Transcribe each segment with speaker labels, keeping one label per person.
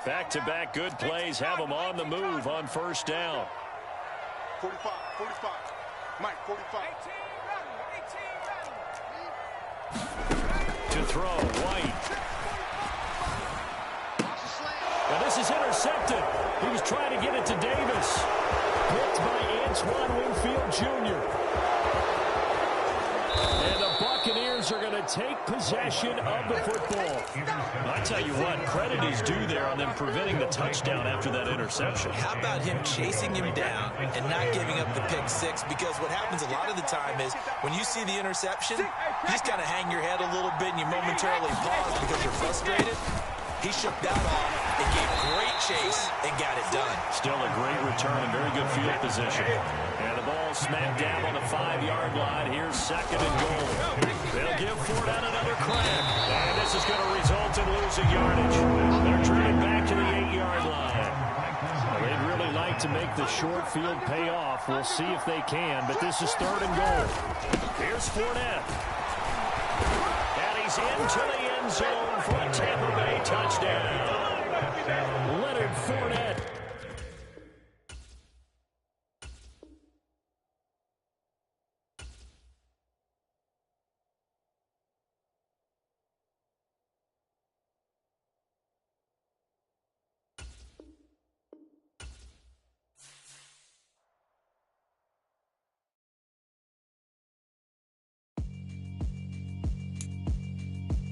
Speaker 1: Back-to-back good plays have them on the move on first down.
Speaker 2: 45, 45. Mike, 45.
Speaker 1: 18. To throw, White. Now this is intercepted. He was trying to get it to Davis. Picked by Antoine Winfield Jr. And the Buccaneers are going to take possession of the football. I tell you what, credit is due there on them preventing the touchdown after that interception.
Speaker 3: How about him chasing him down and not giving up the pick six? Because what happens a lot of the time is when you see the interception, you just kind of hang your head a little bit and you momentarily pause because you're frustrated. He shook that off and gave great chase and got it done.
Speaker 1: Still a great return and very good field position. And the ball smack dab on the 5-yard line. Here's second and goal. They'll give Fournette another crack. And this is going to result in losing yardage. They're turning back to the 8-yard line. Well, they'd really like to make the short field pay off. We'll see if they can, but this is third and goal. Here's Fournette. And he's into the end zone for a Tampa Bay touchdown. Leonard Fournette.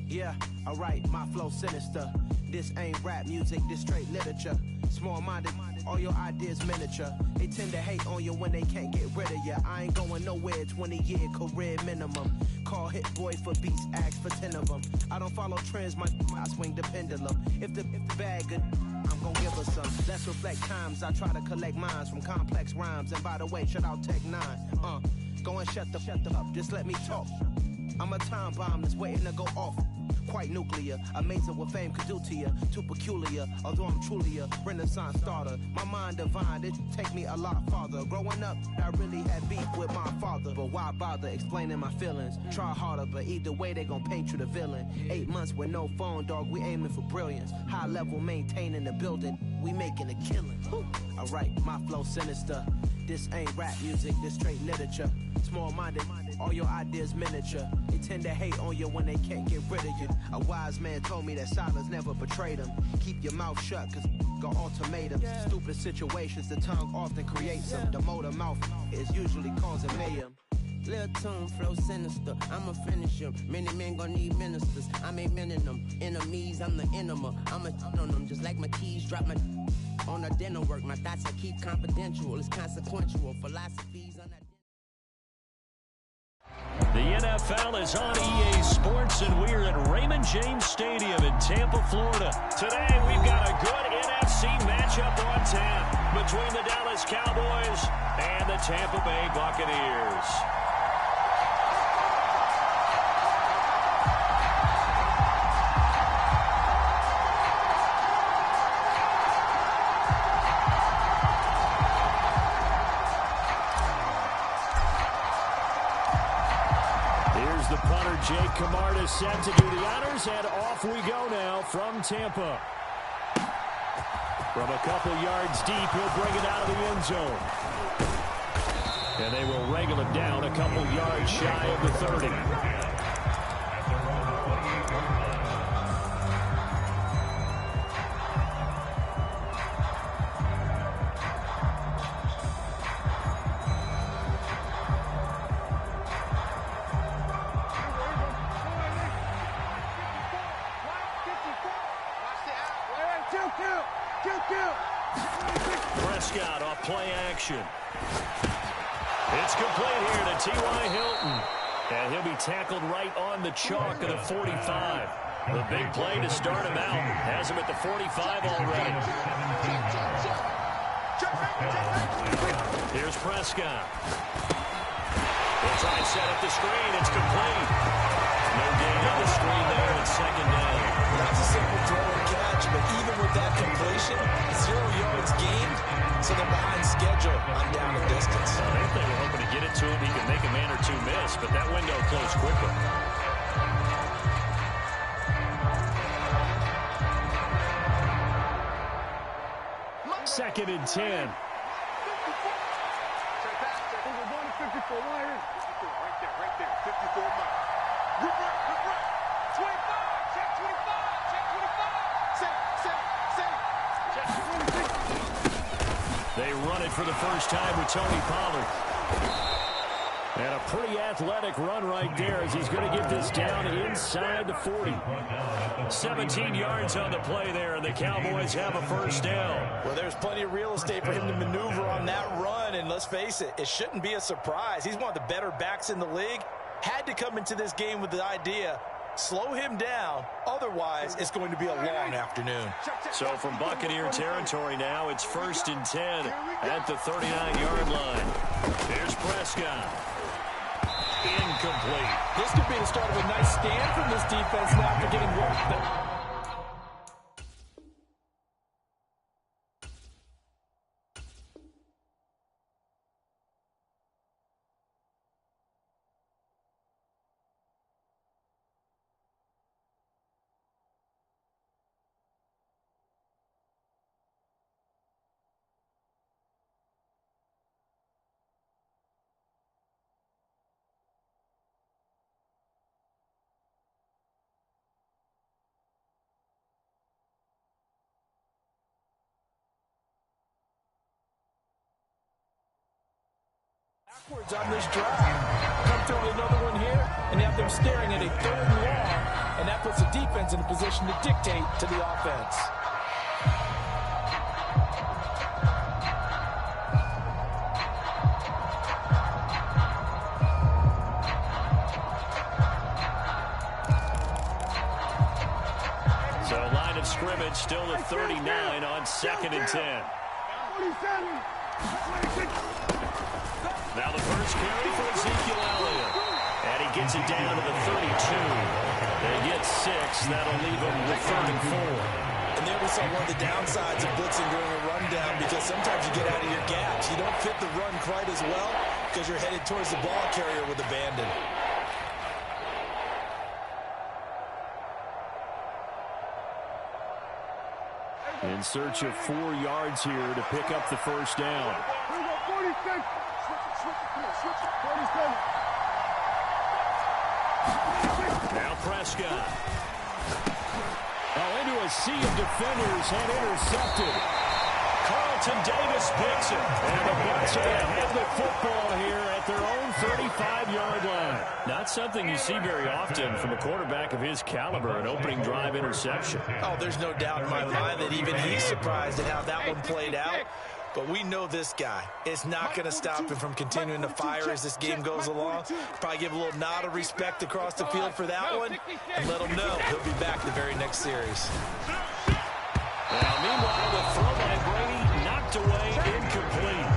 Speaker 4: Yeah, alright, my flow sinister. This ain't rap music, this straight literature. Small-minded, all your ideas miniature. They tend to hate on you when they can't get rid of you. I ain't going nowhere, 20-year career minimum. Call Hit Boy for beats, ask for 10 of them. I don't follow trends, I swing the pendulum. If the bag good, I'm gonna give her some. Let's reflect times, I try to collect minds from complex rhymes. And by the way, shout out Tech 9. Go and shut the up, just let me talk. I'm a time bomb that's waiting to go off. Quite nuclear, amazing what fame could do to you. Too peculiar, although I'm truly a renaissance starter. My mind divine, it take me a lot farther. Growing up, I really had beef with my father. But why bother explaining my feelings? Try harder, but either way they gon' paint you the villain. 8 months with no phone, dog, we aiming for brilliance. High level maintaining the building, we making a killing. Alright, my flow sinister. This ain't rap music, this straight literature. Small-minded, all your ideas miniature. They tend to hate on you when they can't get rid of you. A wise man told me that silence never betrayed him. Keep your mouth shut, cause got ultimatums. Stupid situations, the tongue often creates them. The motor mouth is usually causing mayhem.
Speaker 5: Lil' tune, flow sinister, I'ma finish him. Many men gon' need ministers, I'm aiming them. Enemies, I'm the enema, I'ma on them. Just like my keys, drop my on the dinner work. My thoughts I keep confidential, it's consequential. Philosophies on that.
Speaker 1: The NFL is on EA Sports, and we're at Raymond James Stadium in Tampa, Florida. Today, we've got a good NFC matchup on tap between the Dallas Cowboys and the Tampa Bay Buccaneers. The punter, Jake Camarda, set to do the honors, and off we go now from Tampa. From a couple yards deep, he'll bring it out of the end zone. And they will wrangle it down a couple yards shy of the 30. Prescott off play action. It's complete here to T.Y. Hilton. And he'll be tackled right on the chalk of the 45. The big play to start him out. Has him at the 45 already. Here's Prescott. They'll try and set up the screen. It's complete. No gain on the screen there. It's second down.
Speaker 3: That's a simple throw and catch, but even with that completion, 0 yards gained, so they're behind schedule on down and distance.
Speaker 1: I think they were hoping to get it to him. He could make a man or two miss, but that window closed quickly. 2nd and 10.
Speaker 2: We're going to 54. Right there. 54 miles. Rip. 25. Check 25. Check 25. Check 26.
Speaker 1: They run it for the first time with Tony Pollard. And a pretty athletic run right there as he's going to get this down inside the 40. 17 yards on the play there, and the Cowboys have a first down.
Speaker 3: Well, there's plenty of real estate for him to maneuver on that run, and let's face it, it shouldn't be a surprise. He's one of the better backs in the league. Had to come into this game with the idea, slow him down, otherwise it's going to be a long afternoon.
Speaker 1: So from Buccaneer territory now, it's 1st and 10 at the 39-yard line. Here's Prescott. Incomplete.
Speaker 3: This could be the start of a nice stand from this defense now after getting worked. Backwards on this drive. Come through with another one here, and have them staring at a 3rd and long, and that puts the defense in a position to dictate to the offense.
Speaker 1: So line of scrimmage still at 39 on 2nd and 10. Now the first carry for Ezekiel Elliott. And he gets it down to the 32. They get 6. That'll leave them with 3rd and 4.
Speaker 3: And there we saw one of the downsides of blitzing during a rundown, because sometimes you get out of your gaps. You don't fit the run quite as well because you're headed towards the ball carrier with abandon.
Speaker 1: In search of 4 yards here to pick up the first down. Now Prescott. Into a sea of defenders and intercepted. Carlton Davis picks it. And the Bucs are ahead of the football here at their own 35-yard line. Not something you see very often from a quarterback of his caliber, an opening drive interception.
Speaker 3: Oh, there's no doubt in my mind that even he's surprised at how that one played out. But we know this guy is not going to stop him from continuing to fire as this game goes along. Probably give a little nod of respect across the field for that one, and let him know he'll be back the very next series.
Speaker 1: Now, meanwhile, the throw by Brady knocked away, incomplete.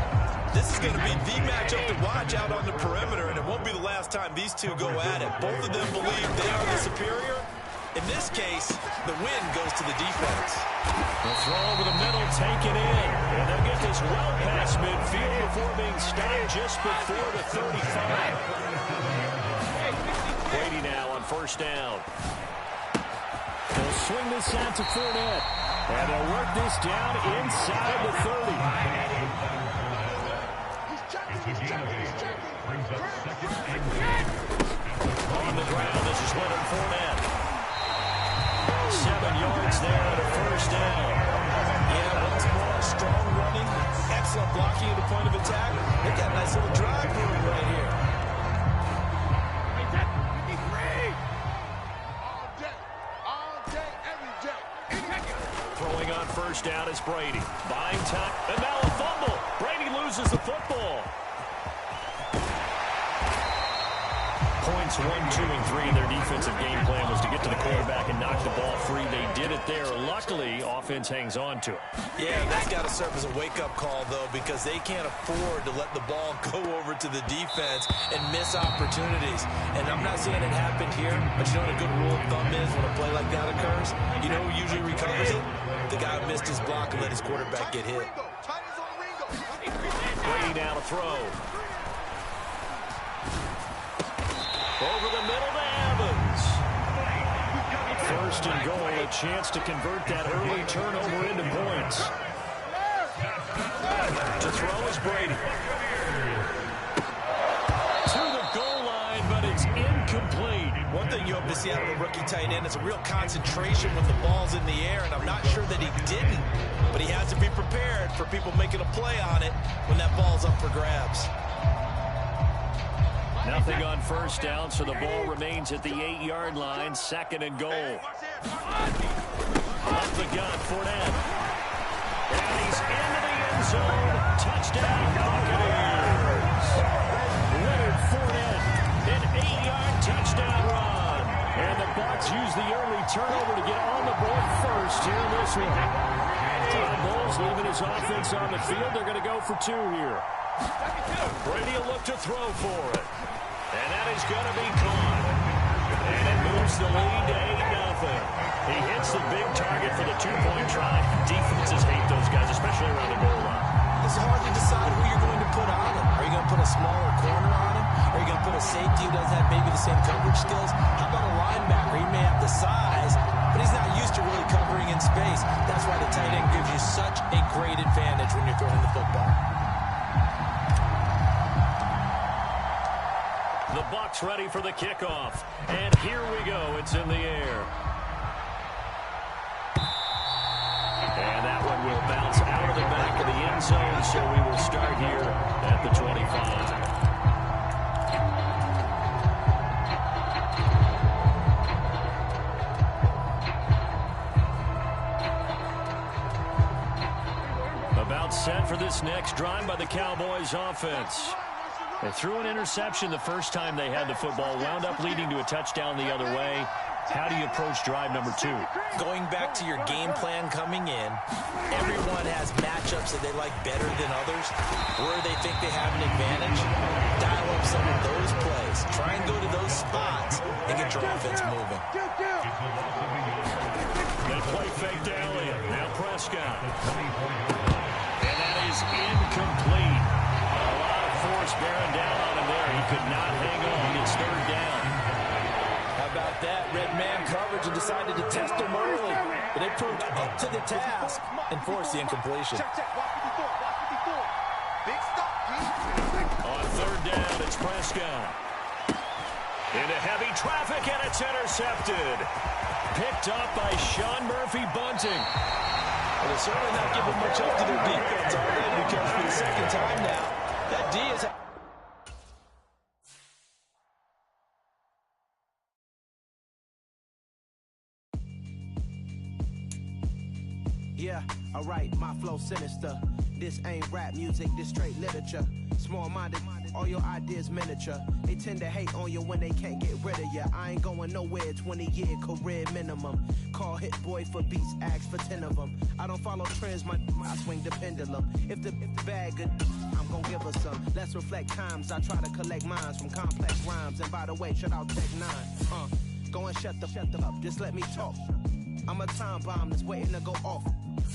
Speaker 3: This is going to be the matchup to watch out on the perimeter, and it won't be the last time these two go at it. Both of them believe they are the superior. In this case, the win goes to the defense.
Speaker 1: The throw over the middle, taken in. And they'll get this well past midfield before being stopped just before the 35. Brady now on first down. They'll swing this out to Fournette. And they'll work this down inside the 30. On the ground, this is Leonard Fournette. 7 yards there at a first down.
Speaker 3: Yeah, once more, strong running, excellent blocking at the point of attack. They got a nice little drive moving right here.
Speaker 2: All day, every day.
Speaker 1: Throwing on first down is Brady. Buying time, and now a fumble. Brady loses the football. Points 1, 2, and 3. Their defensive game plan was to get to the quarterback and knock the ball free. They did it there. Luckily, offense hangs on to it.
Speaker 3: Yeah, that's got to serve as a wake-up call, though, because they can't afford to let the ball go over to the defense and miss opportunities. And I'm not saying it happened here, but you know what a good rule of thumb is when a play like that occurs? You know who usually recovers it? The guy who missed his block and let his quarterback get hit.
Speaker 1: Brady now to throw. Over the middle to Evans. First and goal, a chance to convert that early turnover into points. To throw is Brady. To the goal line, but it's incomplete.
Speaker 3: One thing you hope to see out of a rookie tight end is a real concentration when the ball's in the air, and I'm not sure that he didn't, but he has to be prepared for people making a play on it when that ball's up for grabs.
Speaker 1: Nothing on first down, so the ball remains at the 8-yard line, 2nd and goal. Up the gun, Fournette. And he's into the end zone. Touchdown, Buccaneers. Leonard Fournette, an 8-yard touchdown run. And the Bucs use the early turnover to get on the board first here in this one. Todd Bowles leaving his offense on the field. They're going to go for 2 here. Brady will look to throw for it. And that is going to be caught. And it moves the lead to 8-0. He hits the big target for the 2-point try. Defenses hate those guys, especially around the goal line.
Speaker 3: It's hard to decide who you're going to put on him. Are you going to put a smaller corner on him? Are you going to put a safety who doesn't have maybe the same coverage skills? How about a linebacker? He may have the size, but he's not used to really covering in space. That's why the tight end gives you such a great advantage when you're throwing the football.
Speaker 1: The Bucs ready for the kickoff. And here we go. It's in the air. And that one will bounce out of the back of the end zone, so we will start here at the 25. About set for this next drive by the Cowboys offense. They threw an interception the first time they had the football, wound up leading to a touchdown the other way. How do you approach drive number 2?
Speaker 3: Going back to your game plan coming in, everyone has matchups that they like better than others, where they think they have an advantage. Dial up some of those plays. Try and go to those spots and get your offense moving.
Speaker 1: They play fake to Elliott. Now Prescott. And that is incomplete. Force bearing down on him there. He could not hang on. It's 3rd down.
Speaker 3: How about that? Red man coverage and decided to test him early. But they proved up to the task and forced the incompletion.
Speaker 1: On 3rd down, it's Prescott. Into heavy traffic, and it's intercepted. Picked up by Sean Murphy-Bunting.
Speaker 3: Well, they're certainly not giving much up to their defense, are they? Because for the 2nd time now, that D is...
Speaker 4: Yeah, alright, my flow sinister. This ain't rap music, this straight literature. Small-minded, all your ideas miniature. They tend to hate on you when they can't get rid of you. I ain't going nowhere, 20-year career minimum. Call Hit Boy for beats, ask for 10 of them. I don't follow trends, I swing the pendulum. If the bag good, I'm gonna give her some. Let's reflect times, I try to collect minds from complex rhymes. And by the way, shout out Tech 9. Go and shut the up, just let me talk. I'm a time bomb that's waiting to go off.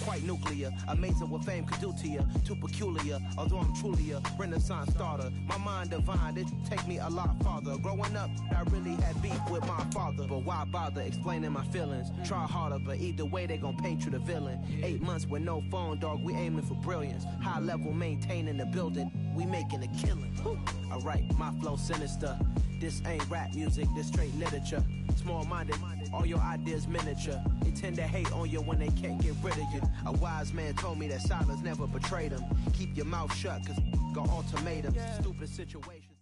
Speaker 4: Quite nuclear, amazing what fame could do to you. Too peculiar, although I'm truly a renaissance starter. My mind divine, it take me a lot farther. Growing up, I really had beef with my father. But why bother explaining my feelings? Try harder, but either way they gon' paint you the villain. 8 months with no phone, dog, we aiming for brilliance. High level maintaining the building, we making a killing. Alright, my flow sinister. This ain't rap music, this straight literature. Small-minded, all your ideas miniature. They tend to hate on you when they can't get rid of you. A wise man told me that silence never betrayed him. Keep your mouth shut, cause got ultimatums. Stupid situations.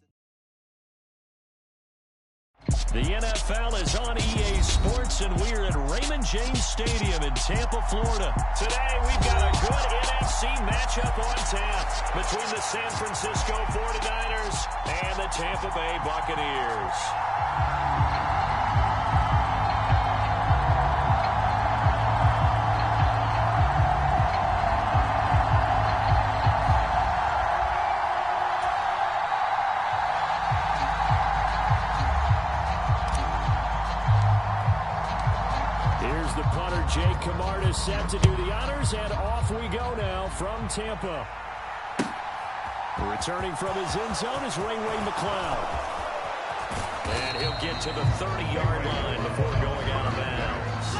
Speaker 1: The NFL is on EA Sports, and we're at Raymond James Stadium in Tampa, Florida. Today, we've got a good NFC matchup on tap between the San Francisco 49ers and the Tampa Bay Buccaneers. The punter, Jake Camarda, set to do the honors, and off we go now from Tampa. Returning from his end zone is Ray McCloud. And he'll get to the 30-yard line before going out of bounds.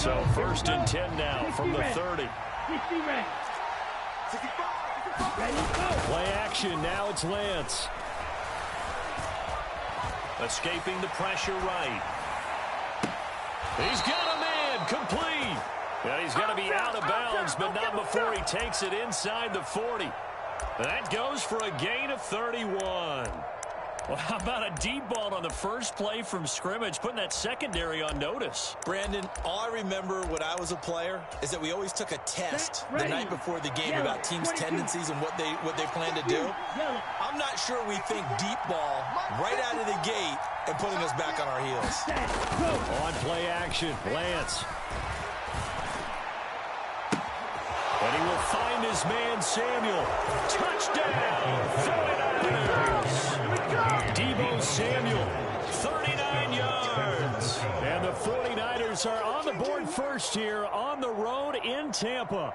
Speaker 1: So 1st and 10 now from the 30. Play action. Now it's Lance. Escaping the pressure right. He's got a man. Complete. And he's going to be out of bounds, but not before he takes it inside the 40. That goes for a gain of 31. Well, how about a deep ball on the first play from scrimmage, putting that secondary on notice?
Speaker 3: Brandon, all I remember when I was a player is that we always took a test the night before the game about teams' tendencies and what they plan to do. I'm not sure we think deep ball right out of the gate and putting us back on our heels.
Speaker 1: On play action, Lance. And he will find his man, Samuel. Touchdown, 49ers. Deebo Samuel, 39 yards. And the 49ers are on the board first here on the road in Tampa.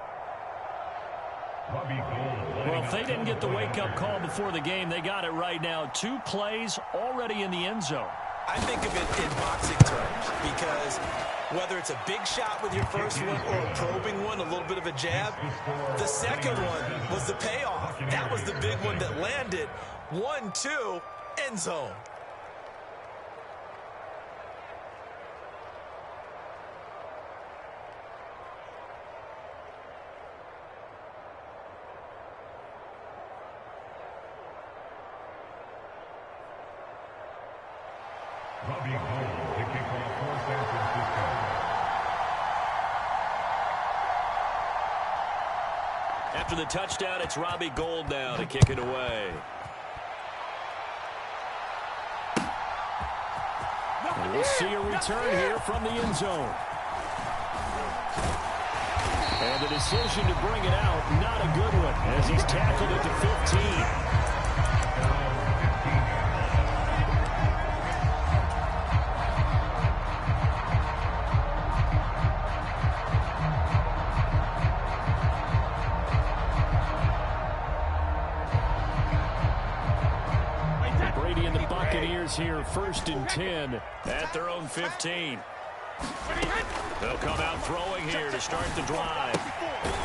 Speaker 1: Well, if they didn't get the wake-up call before the game, they got it right now. 2 plays already in the end zone.
Speaker 3: I think of it in boxing terms because whether it's a big shot with your first one or a probing one, a little bit of a jab, the second one was the payoff. That was the big one that landed. 1-2, end zone.
Speaker 1: After the touchdown, it's Robbie Gould now to kick it away. And we'll see a return here from the end zone. And the decision to bring it out, not a good one, as he's tackled it to 15. Here, 1st and 10 at their own 15. They'll come out throwing here to start the drive.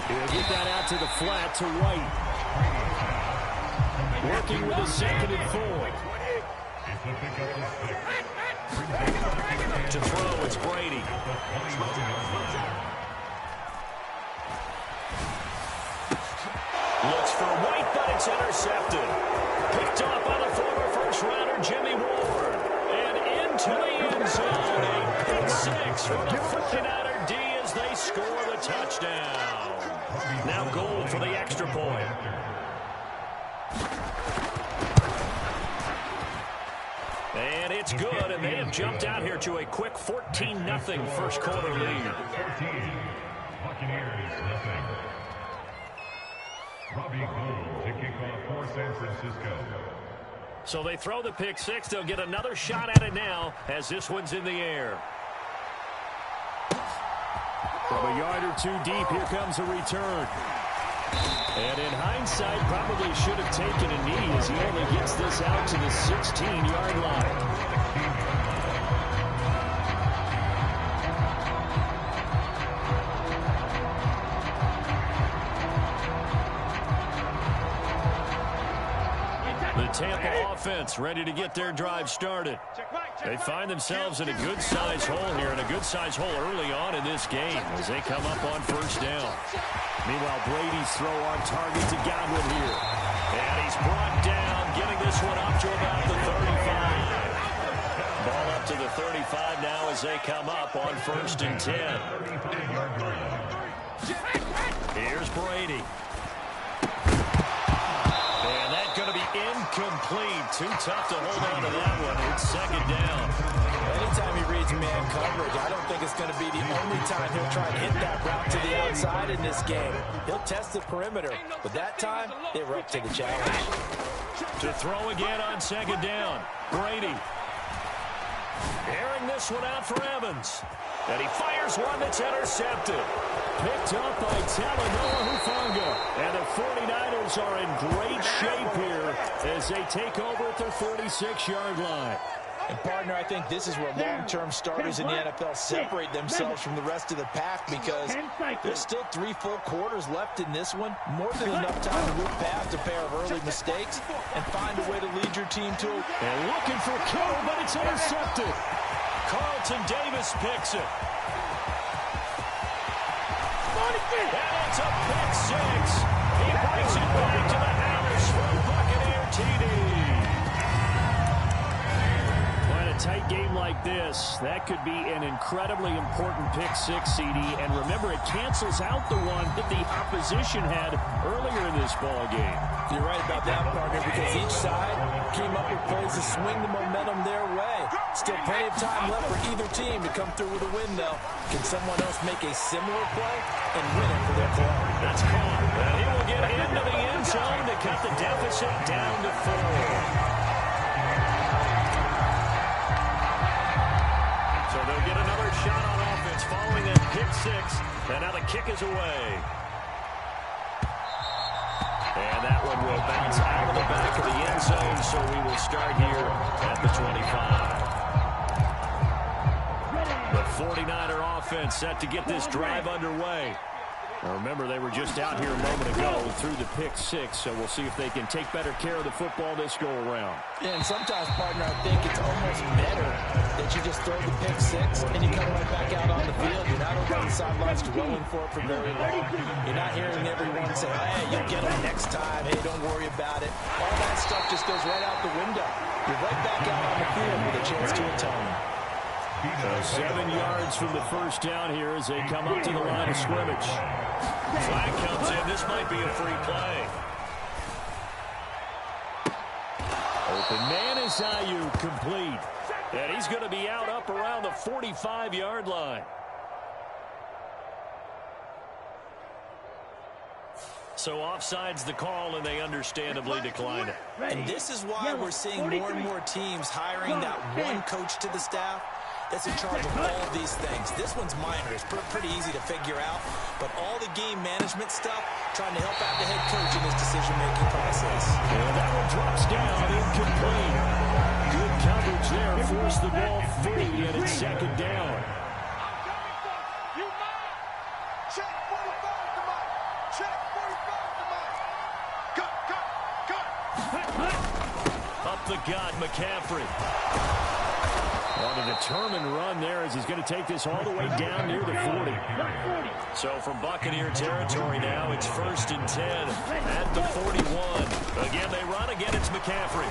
Speaker 1: He'll get that out to the flat to White. Working with a 2nd and 4. To throw, it's Brady. Looks for White, but it's intercepted. Picked up by the former first-rounder Jimmy Ward. And into the end zone. A pick 6 for the 49er D as they score the touchdown. Now Gould for the extra point. And it's good, and they have jumped out here to a quick 14-0 first quarter lead.
Speaker 6: Buccaneers, nothing. Robbie Gould to kick off for San Francisco.
Speaker 1: So they throw the pick 6. They'll get another shot at it now as this one's in the air. From a yard or 2 deep, here comes a return. And in hindsight, probably should have taken a knee as he only gets this out to the 16-yard line. Tampa offense ready to get their drive started. They find themselves in a good-sized hole here, and a good-sized hole early on in this game as they come up on 1st down. Meanwhile, Brady's throw on target to Godwin here. And he's brought down, getting this one up to about the 35. Ball up to the 35 now as they come up on 1st and 10. Here's Brady. Incomplete. Too tough to hold on to that one. It's 2nd down.
Speaker 3: Anytime he reads man coverage, I don't think it's going to be the only time he'll try and hit that route to the outside in this game. He'll test the perimeter, but that time, they were up to the challenge.
Speaker 1: To throw again on 2nd down. Brady. Airing this one out for Evans. And he fires one that's intercepted. Picked up by Talanoa Hufanga. And the 49ers are in great shape here as they take over at their 46-yard line.
Speaker 3: And, partner, I think this is where long-term starters in the NFL separate themselves from the rest of the pack because there's still 3 full quarters left in this one. More than enough time to move past a pair of early mistakes and find a way to lead your team to it.
Speaker 1: And looking for Kittle, but it's intercepted. Carlton Davis picks it. And it's a pick 6. He brings it back to the house for a Buccaneer TD. A tight game like this, that could be an incredibly important pick 6, CD. And remember, it cancels out the one that the opposition had earlier in this ball game.
Speaker 3: You're right about that, partner, because each side came up with plays to swing the momentum their way. Still plenty of time left for either team to come through with a win, though. Can someone else make a similar play and win it for their club?
Speaker 1: That's caught. And he will get into the end zone to cut the deficit down to 4. So they'll get another shot on offense following that pick 6. And now the kick is away. And that one will bounce out of the back of the end zone. So we will start here at the 25. The 49er offense set to get this drive underway. Now remember, they were just out here a moment ago through the pick 6, so we'll see if they can take better care of the football this go-around.
Speaker 3: Yeah, and sometimes, partner, I think it's almost better that you just throw the pick 6 and you come right back out on the field. You're not over on the sidelines dwelling for it for very long. You're not hearing everyone say, hey, you'll get them next time. Hey, don't worry about it. All that stuff just goes right out the window. You're right back out on the field with a chance to atone.
Speaker 1: So 7 yards from the first down here as they come up to the line of scrimmage. Flag comes in. This might be a free play. Open man is Ayuk, complete. And he's going to be out up around the 45-yard line. So offside's the call, and they understandably decline it.
Speaker 3: And this is why we're seeing more and more teams hiring that one coach to the staff that's in charge of all of these things. This one's minor. It's pretty easy to figure out. But all the game management stuff, trying to help out the head coach in his decision-making process.
Speaker 1: And that one drops down, incomplete. Good coverage there. Forced the ball free, and it's second down.
Speaker 2: Check 45 to Mike. Check 45 to Mike. Cut.
Speaker 1: Up the gut, McCaffrey. On a determined run there as he's going to take this all the way down near the 40. So from Buccaneer territory now, it's 1st and 10 at the 41. Again, they run. Again, it's McCaffrey.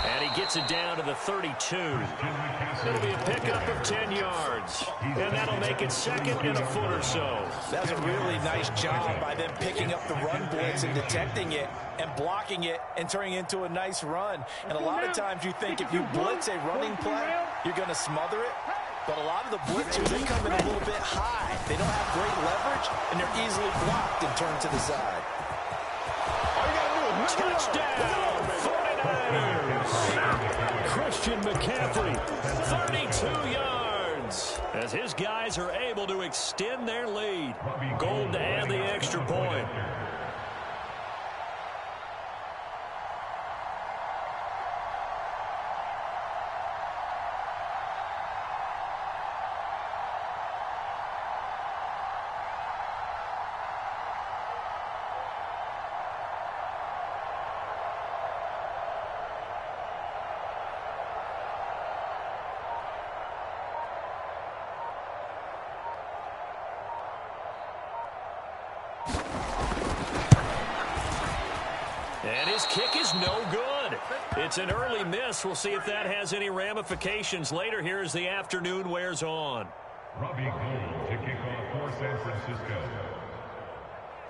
Speaker 1: And he gets it down to the 32. It'll be a pickup of 10 yards. And that'll make it second and a foot or so.
Speaker 3: That's a really nice job by them picking up the run blitz and detecting it and blocking it and turning it into a nice run. And a lot of times you think if you blitz a running play, you're going to smother it. But a lot of the blitzers, they come in a little bit high. They don't have great leverage, and they're easily blocked and turned to the side.
Speaker 1: Touchdown, 49ers. Christian McCaffrey, 32 yards. As his guys are able to extend their lead. Gold to add the extra point. And his kick is no good. It's an early miss. We'll see if that has any ramifications later here as the afternoon wears on.
Speaker 6: Robbie Gould to kick off for San Francisco.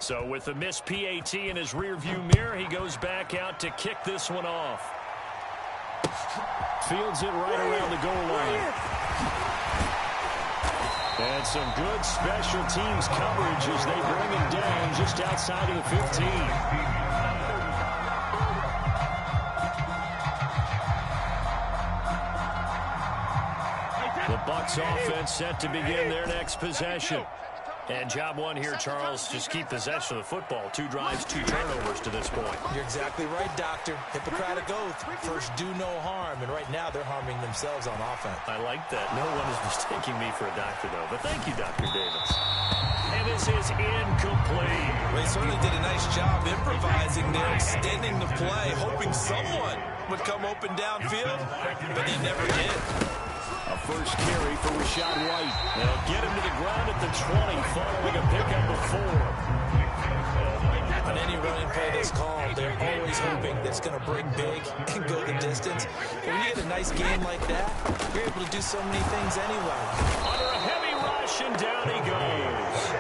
Speaker 1: So with the missed PAT in his rearview mirror, he goes back out to kick this one off. Fields it right around the goal line. And some good special teams coverage as they bring him down just outside of the 15. The Bucs offense set to begin their next possession. And job one here, Charles, just keep possession of the football. 2 drives, 2 turnovers to this point.
Speaker 3: You're exactly right, Doctor. Hippocratic oath. First, do no harm. And right now, they're harming themselves on offense.
Speaker 1: I like that. No one is mistaking me for a doctor, though. But thank you, Dr. Davis. And this is incomplete.
Speaker 3: Well, he certainly did a nice job improvising there, extending the play, hoping someone would come open downfield, but they never did.
Speaker 1: A first carry for Rashad White. They'll get him to the ground at the 20, following a pickup of 4.
Speaker 3: On any running play that's called, they're always hoping that it's going to break big and go the distance. But when you get a nice game like that, you're able to do so many things anyway.
Speaker 1: Under a heavy rush, and down he goes.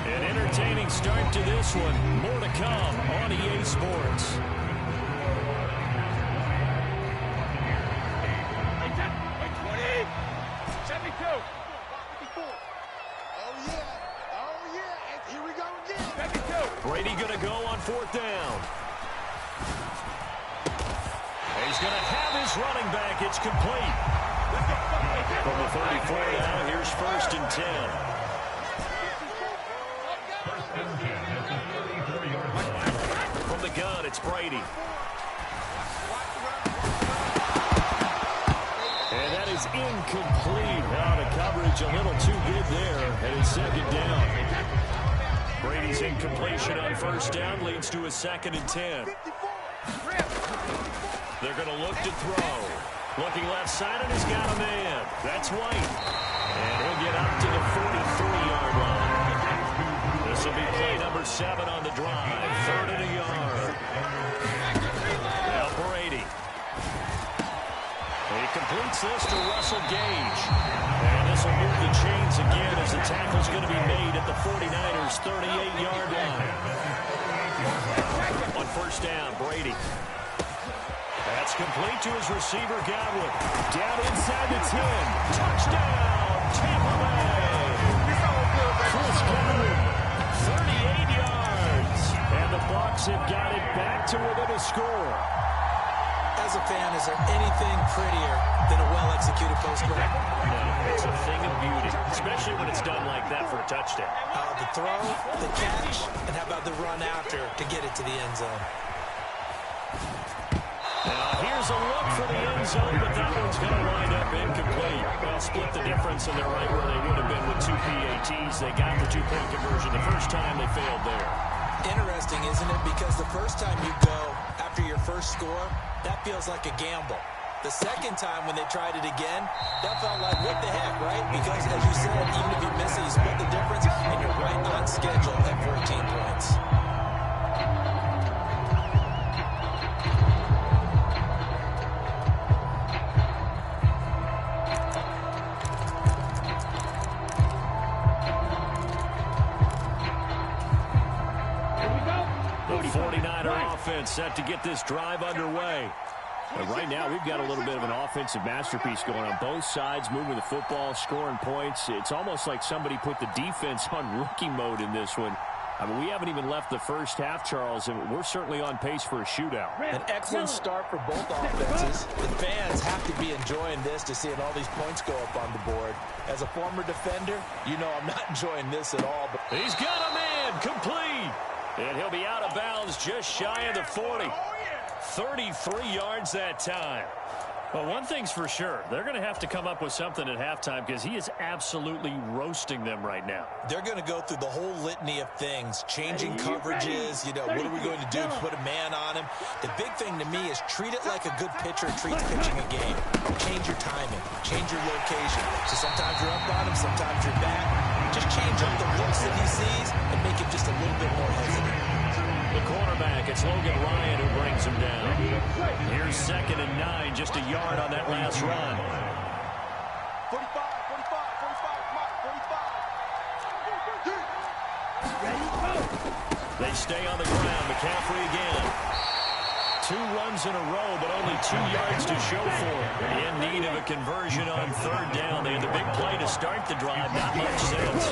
Speaker 1: An entertaining start to this one. More to come on EA Sports. Brady going to go on 4th down. He's going to have his running back. It's complete. From the 34 now, here's 1st and 10. From the gun, it's Brady. And that is incomplete. Now the coverage a little too good there. And it's 2nd down. Brady's incompletion on 1st down leads to a 2nd and 10. They're going to look to throw. Looking left side, and he's got a man. That's White. And he'll get up to the 43-yard line. This will be play number 7 on the drive. 3rd and a yard. Now Brady. He completes this to Russell Gage. And this will move the chains again as the tackle's going to be made at the 49ers' 38-yard line. On 1st down, Brady. That's complete to his receiver, Godwin. Down inside the 10. Touchdown, Tampa Bay. Chris Godwin, 38 yards. And the Bucs have got it back to within a score.
Speaker 3: As a fan, is there anything prettier than a well-executed post route?
Speaker 1: No, it's a thing of beauty, especially when it's done like that for a touchdown.
Speaker 3: The throw, the catch, and how about the run after to get it to the end zone?
Speaker 1: Now here's a look for the end zone, but that one's going to wind up incomplete. Well, split the difference, and they're right where they would have been with 2 PATs. They got the 2-point conversion the first time. They failed there.
Speaker 3: Interesting, isn't it? Because the first time you go after your first score, that feels like a gamble. The second time when they tried it again, that felt like, what the heck, right? Because, as you said, even if you miss it, you split the difference, and you're right on schedule at 14 points.
Speaker 1: The 49er offense set to get this drive underway. But right now, we've got a little bit of an offensive masterpiece going on both sides, moving the football, scoring points. It's almost like somebody put the defense on rookie mode in this one. I mean, we haven't even left the first half, Charles, and we're certainly on pace for a shootout.
Speaker 3: An excellent start for both offenses. The fans have to be enjoying this to seeing all these points go up on the board. As a former defender, you know I'm not enjoying this at all. But
Speaker 1: he's got a man, complete. And he'll be out of bounds just shy of the 40. 33 yards that time. Well, one thing's for sure. They're going to have to come up with something at halftime because he is absolutely roasting them right now.
Speaker 3: They're going to go through the whole litany of things, changing coverages, you know, what are we going to do to put a man on him? The big thing to me is treat it like a good pitcher treats pitching a game. Change your timing, change your location. So sometimes you're up on him, sometimes you're back. Just change up the looks that he sees and make him just a little bit more hesitant.
Speaker 1: The cornerback, it's Logan Ryan who brings him down. Here's 2nd and 9, just a yard on that last run.
Speaker 2: 45, 45, 45.
Speaker 1: They stay on the ground. McCaffrey again. 2 runs in a row, but only 2 yards to show for it. In need of a conversion on 3rd down. They had the big play to start the drive. Not much sense.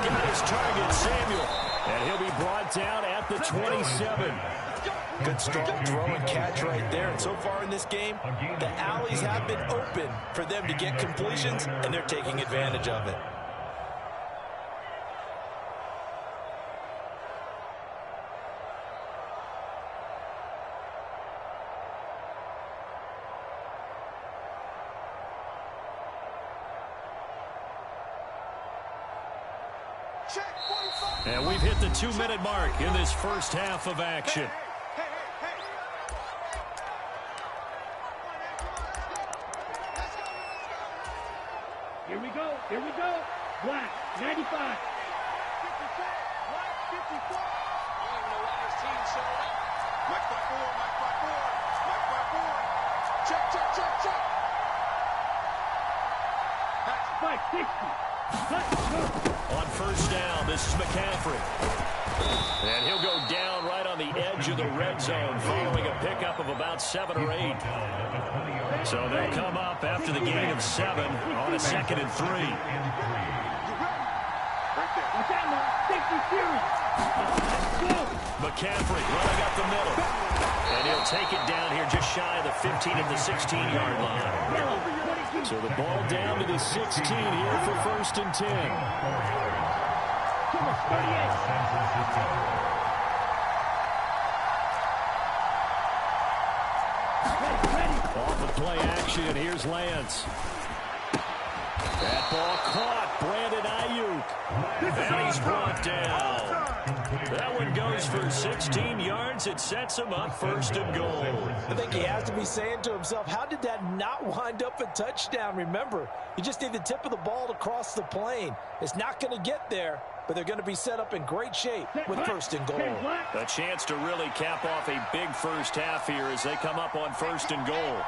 Speaker 1: Got his target, Samuel. And he'll be brought down at the 27.
Speaker 3: Good, strong throw and catch right there. And so far in this game, the alleys have been open for them to get completions, and they're taking advantage of it.
Speaker 1: And we've hit the 2-minute mark in this first half of action.
Speaker 7: Here we go. Here we go. Black, 95.
Speaker 2: Black 54. Mike by four. Mike by four. Mike by four. Check, check, check, check.
Speaker 7: Spike, 60.
Speaker 1: On first down, this is McCaffrey. And he'll go down right on the edge of the red zone following a pickup of about 7 or 8. So they'll come up after the gain of 7 on a 2nd and 3. McCaffrey running up the middle. And he'll take it down here just shy of the 15 at the 16-yard line. So the ball down to the 16 here for 1st and 10. Off of play action, here's Lance. That ball caught. Brandon Ayuk. And he's brought down. That one goes for 16 yards. It sets him up 1st and goal.
Speaker 3: I think he has to be saying to himself, how did that not wind up a touchdown? Remember, you just need the tip of the ball to cross the plane. It's not going to get there, but they're going to be set up in great shape with 1st and goal.
Speaker 1: A chance to really cap off a big first half here as they come up on 1st and goal.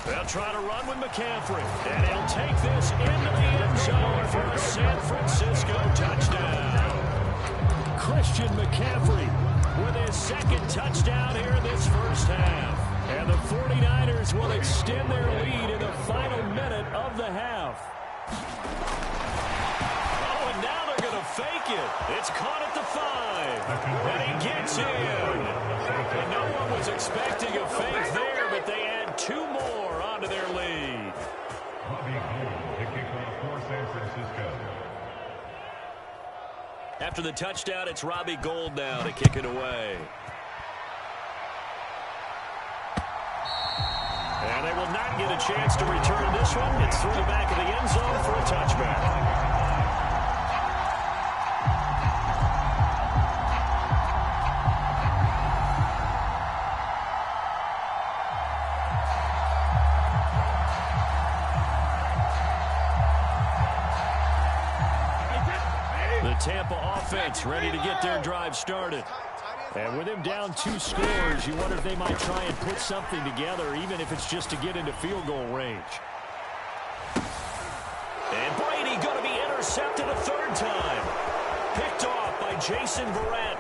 Speaker 1: They'll try to run with McCaffrey, and he'll take this into the end zone for a San Francisco touchdown. Christian McCaffrey with his 2nd touchdown here in this first half. And the 49ers will extend their lead in the final minute of the half. Oh, and now they're going to fake it. It's caught at the 5. And he gets in. And no one was expecting a fake there, but they add 2 more onto their lead. After the touchdown, it's Robbie Gould now to kick it away. And they will not get a chance to return this one. It's through the back of the end zone for a touchback. Tampa offense ready to get their drive started. And with him down 2 scores, you wonder if they might try and put something together, even if it's just to get into field goal range. And Brady going to be intercepted a 3rd time. Picked off by Jason Verrett.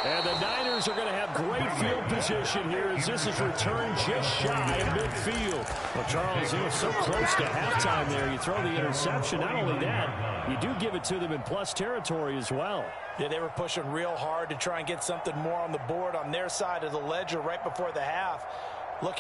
Speaker 1: And the Niners are going to have great field position here as this is returned just shy of midfield. Well, Charles, it was so close to halftime there. You throw the interception. Not only that, you do give it to them in plus territory as well.
Speaker 3: Yeah, they were pushing real hard to try and get something more on the board on their side of the ledger right before the half. Look.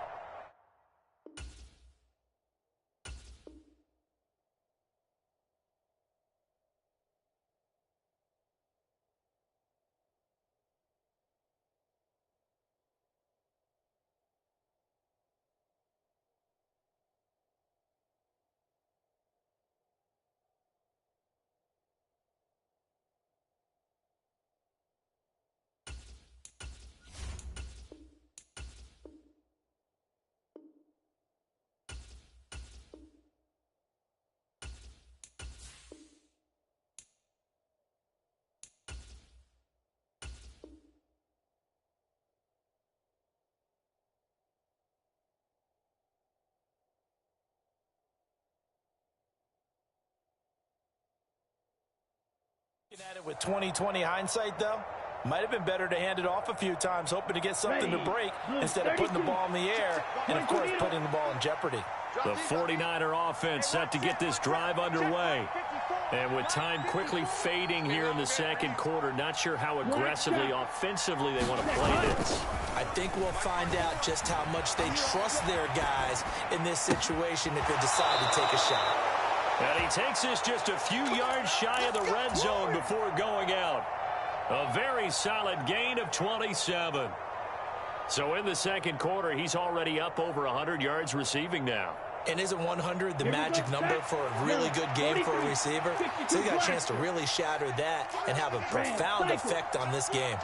Speaker 3: At it with 20/20 hindsight, though, Might have been better to hand it off a few times, hoping to get something to break instead of putting the ball in the air and, of course, putting the ball in jeopardy.
Speaker 1: The 49er offense set to get this drive underway. And with time quickly fading here in the second quarter, not sure how aggressively, offensively they want to play this.
Speaker 3: I think we'll find out just how much they trust their guys in this situation if they decide to take a shot.
Speaker 1: And he takes this just a few yards shy of the red zone before going out. A very solid gain of 27. So in the second quarter, he's already up over 100 yards receiving now.
Speaker 3: And isn't 100 the magic number for a really good game for a receiver? So he got a chance to really shatter that and have a profound effect on this game.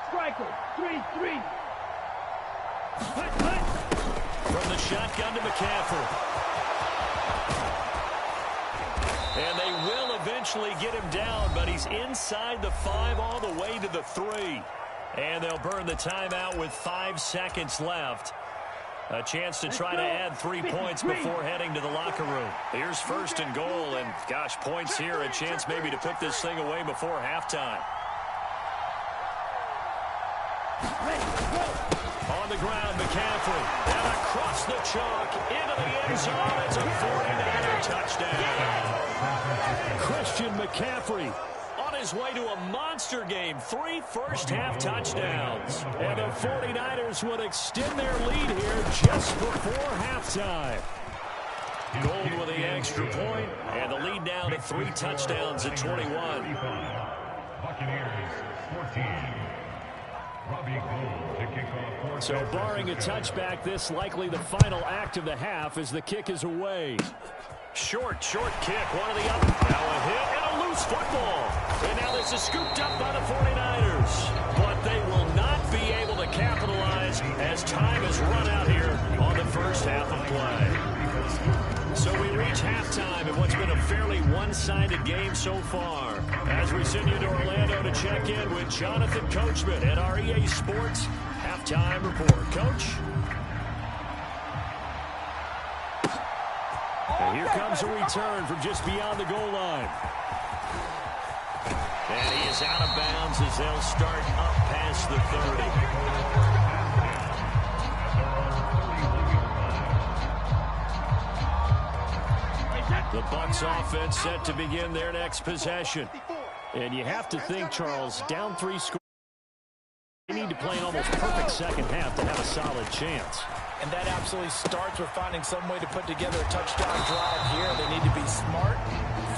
Speaker 7: Striker, 3-3.
Speaker 1: From the shotgun to McCaffrey. And they will eventually get him down, but he's inside the 5 all the way to the 3. And they'll burn the timeout with 5 seconds left. A chance to try to add 3 points before heading to the locker room. Here's 1st and goal, and gosh, points here. A chance maybe to put this thing away before halftime. On the ground, McCaffrey. And across the chalk, into the end zone. It's a 49er touchdown. Christian McCaffrey on his way to a monster game. 3 first-half touchdowns. And the 49ers would extend their lead here just before halftime. Gold with the extra point, and the lead now to 3 touchdowns at 21.
Speaker 6: Buccaneers 14. Robbie Gould to kick off.
Speaker 1: So barring a touchback, this likely the final act of the half as the kick is away. Short kick, one of the other. Now a hit and a loose football. And now this is scooped up by the 49ers. But they will not be able to capitalize as time has run out here on the first half of play. So we reach halftime in what's been a fairly one-sided game so far. As we send you to Orlando to check in with Jonathan Coachman at our EA Sports Halftime Report. Coach? And here comes a return from just beyond the goal line. And he is out of bounds as they'll start up past the 30. The Bucs offense set to begin their next possession. And you have to think, Charles, down 3 scores. They need to play an almost perfect second half to have a solid chance.
Speaker 3: And that absolutely starts with finding some way to put together a touchdown drive here. They need to be smart,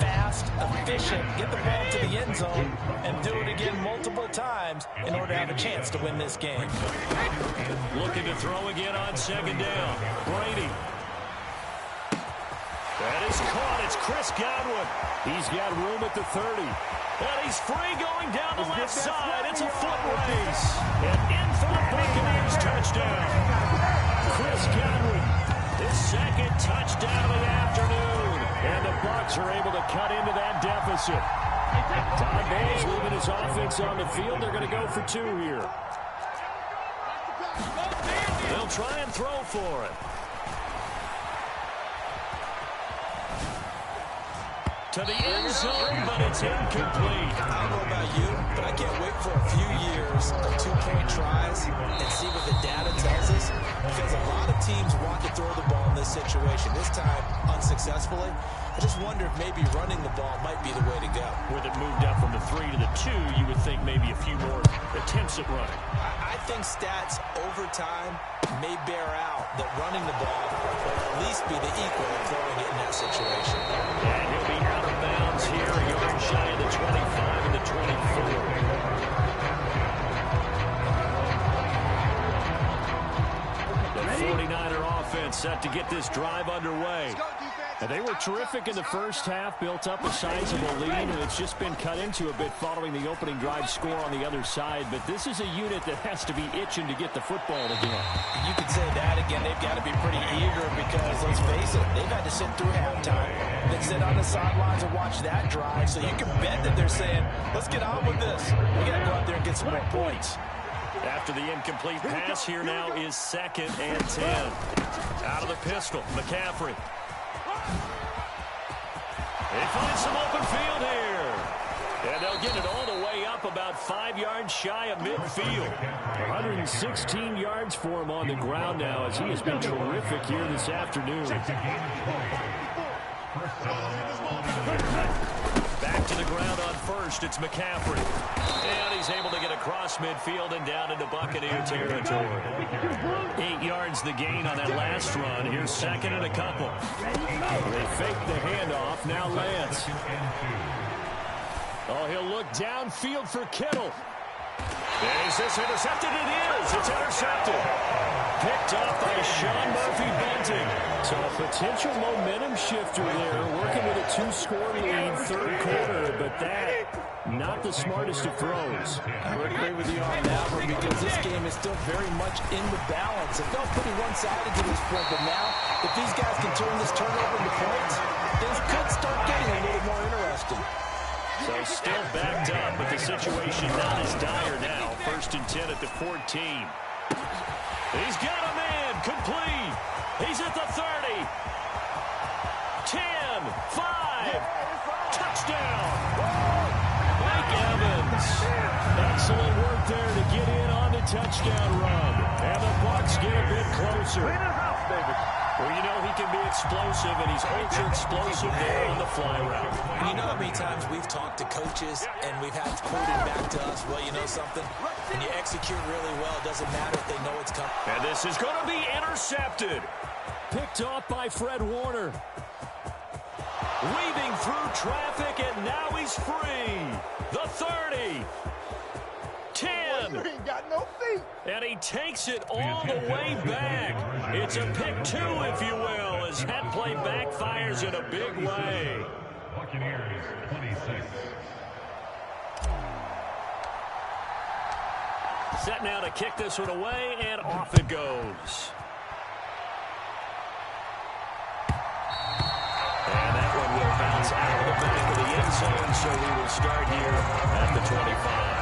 Speaker 3: fast, efficient, get the ball to the end zone, and do it again multiple times in order to have a chance to win this game.
Speaker 1: Looking to throw again on second down. Brady. That is caught. It's Chris Godwin. He's got room at the 30. And he's free going down the left side. It's a foot race. And in for the Buccaneers touchdown. Chris Godwin, his second touchdown of the afternoon. And the Bucs are able to cut into that deficit. Todd Bowles leaving his offense on the field. They're going to go for 2 here. They'll try and throw for it. To the end zone, but it's incomplete.
Speaker 3: I don't know about you, but I can't wait for a few years of 2-point tries and see what the data tells us, because a lot of teams want to throw the ball in this situation. This time, unsuccessfully. I just wonder if maybe running the ball might be the way to go.
Speaker 1: With it moved up from the 3 to the 2, you would think maybe a few more attempts at running.
Speaker 3: I think stats over time may bear out that running the ball will at least be the equal of throwing it in that situation.
Speaker 1: And he'll be out of bounds here, a yard shy of the 25 and the 24. The 49er offense set to get this drive underway. And they were terrific in the first half, built up a sizable lead, and it's just been cut into a bit following the opening drive score on the other side. But this is a unit that has to be itching to get the football again.
Speaker 3: You could say that again. They've got to be pretty eager because, let's face it, they've had to sit through halftime, then sit on the sidelines and watch that drive. So you can bet that they're saying, let's get on with this. We got to go out there and get some more points.
Speaker 1: After the incomplete pass, here now is 2nd and 10. Out of the pistol, McCaffrey. They find some open field here. And they'll get it all the way up about 5 yards shy of midfield. 116 yards for him on the ground now as he has been terrific here this afternoon. Back to the ground on first. It's McCaffrey. And he's able to get across midfield and down into Buccaneer territory. 8 yards the gain on that last run. Here's second and a couple. They fake the handoff. Now Lance. Oh, he'll look downfield for Kittle. Is this intercepted? It is. It's intercepted. Picked up by Sean Murphy-Bunting. So a potential momentum shifter there, working with a 2-score lead, third quarter, but that, not the smartest of throws.
Speaker 3: I would agree with you on that one because this game is still very much in the balance. It felt pretty one-sided to this point, but now, if these guys can turn this turnover into points, things could start getting a little more interesting.
Speaker 1: So still backed up, but the situation not as dire now. First and 10 at the 14. He's got a man, complete. He's at the 30. 10, 5, touchdown. Mike Evans. Excellent work there to get in on the touchdown run. And the Bucs get a bit closer. Well, you know he can be explosive, and he's ultra-explosive there on the fly route.
Speaker 3: And you know how many times we've talked to coaches, and we've had to quote it back to us, well, you know something? When you execute really well, it doesn't matter if they know it's coming.
Speaker 1: And this is going to be intercepted. Picked off by Fred Warner. Weaving through traffic, and now he's free. The 30. 10.
Speaker 2: You ain't got no feet.
Speaker 1: And he takes it all the way back. It's a pick 2, if you will, as that play backfires in a big way.
Speaker 6: Buccaneers 26.
Speaker 1: Set now to kick this one away, and off it goes. And that one will bounce out of the back of the end zone, so we will start here at the 25.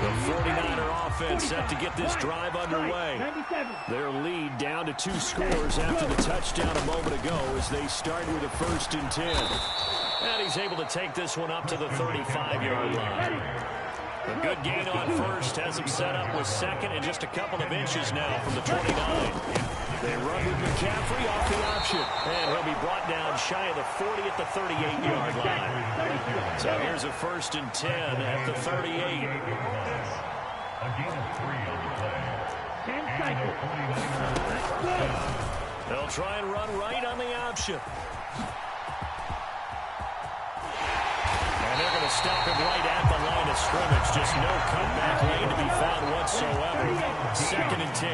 Speaker 1: The 49er offense set to get this drive underway. Their lead down to 2 scores after the touchdown a moment ago as they start with a first and 10. And he's able to take this one up to the 35-yard line. A good gain on first has him set up with second and just a couple of inches now from the 29. They run with McCaffrey off the option. And he'll be brought down shy of the 40 at the 38-yard line. So here's a first and 10 at the 38.
Speaker 6: A gain of 3 on the play.
Speaker 7: 10 seconds.
Speaker 1: They'll try and run right on the option. And they're going to stop him right at the line of scrimmage. Just no cutback lane to be found whatsoever. Second and 10.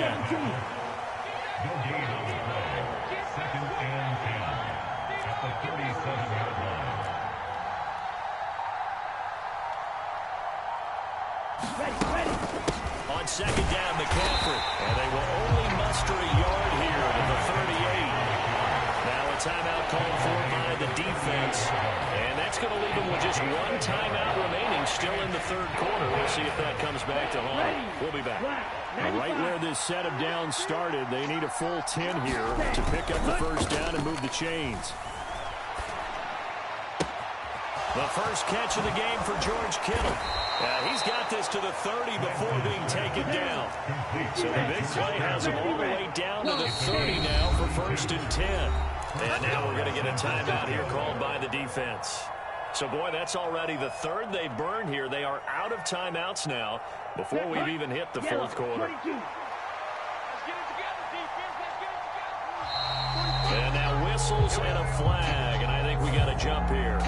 Speaker 6: No gain on the play. Second and 10 at the 37-yard line.
Speaker 7: Ready.
Speaker 1: On second down, McCaffrey. And they will only muster a yard here to the 38. Now a timeout called for by the defense. And that's going to leave them with just one timeout remaining still in the third quarter. We'll see if that comes back to haunt. We'll be back.
Speaker 8: Right where this set of downs started, they need a full 10 here to pick up the first down and move the chains.
Speaker 1: The first catch of the game for George Kittle. He's got this to the 30 before being taken down. So the big play has him all the way down to the 30 now for first and 10. And now we're going to get a timeout here called by the defense. So, boy, that's already the third they've burned here. They are out of timeouts now before we've even hit the fourth quarter. And now whistles and a flag, and I think we got a jump here.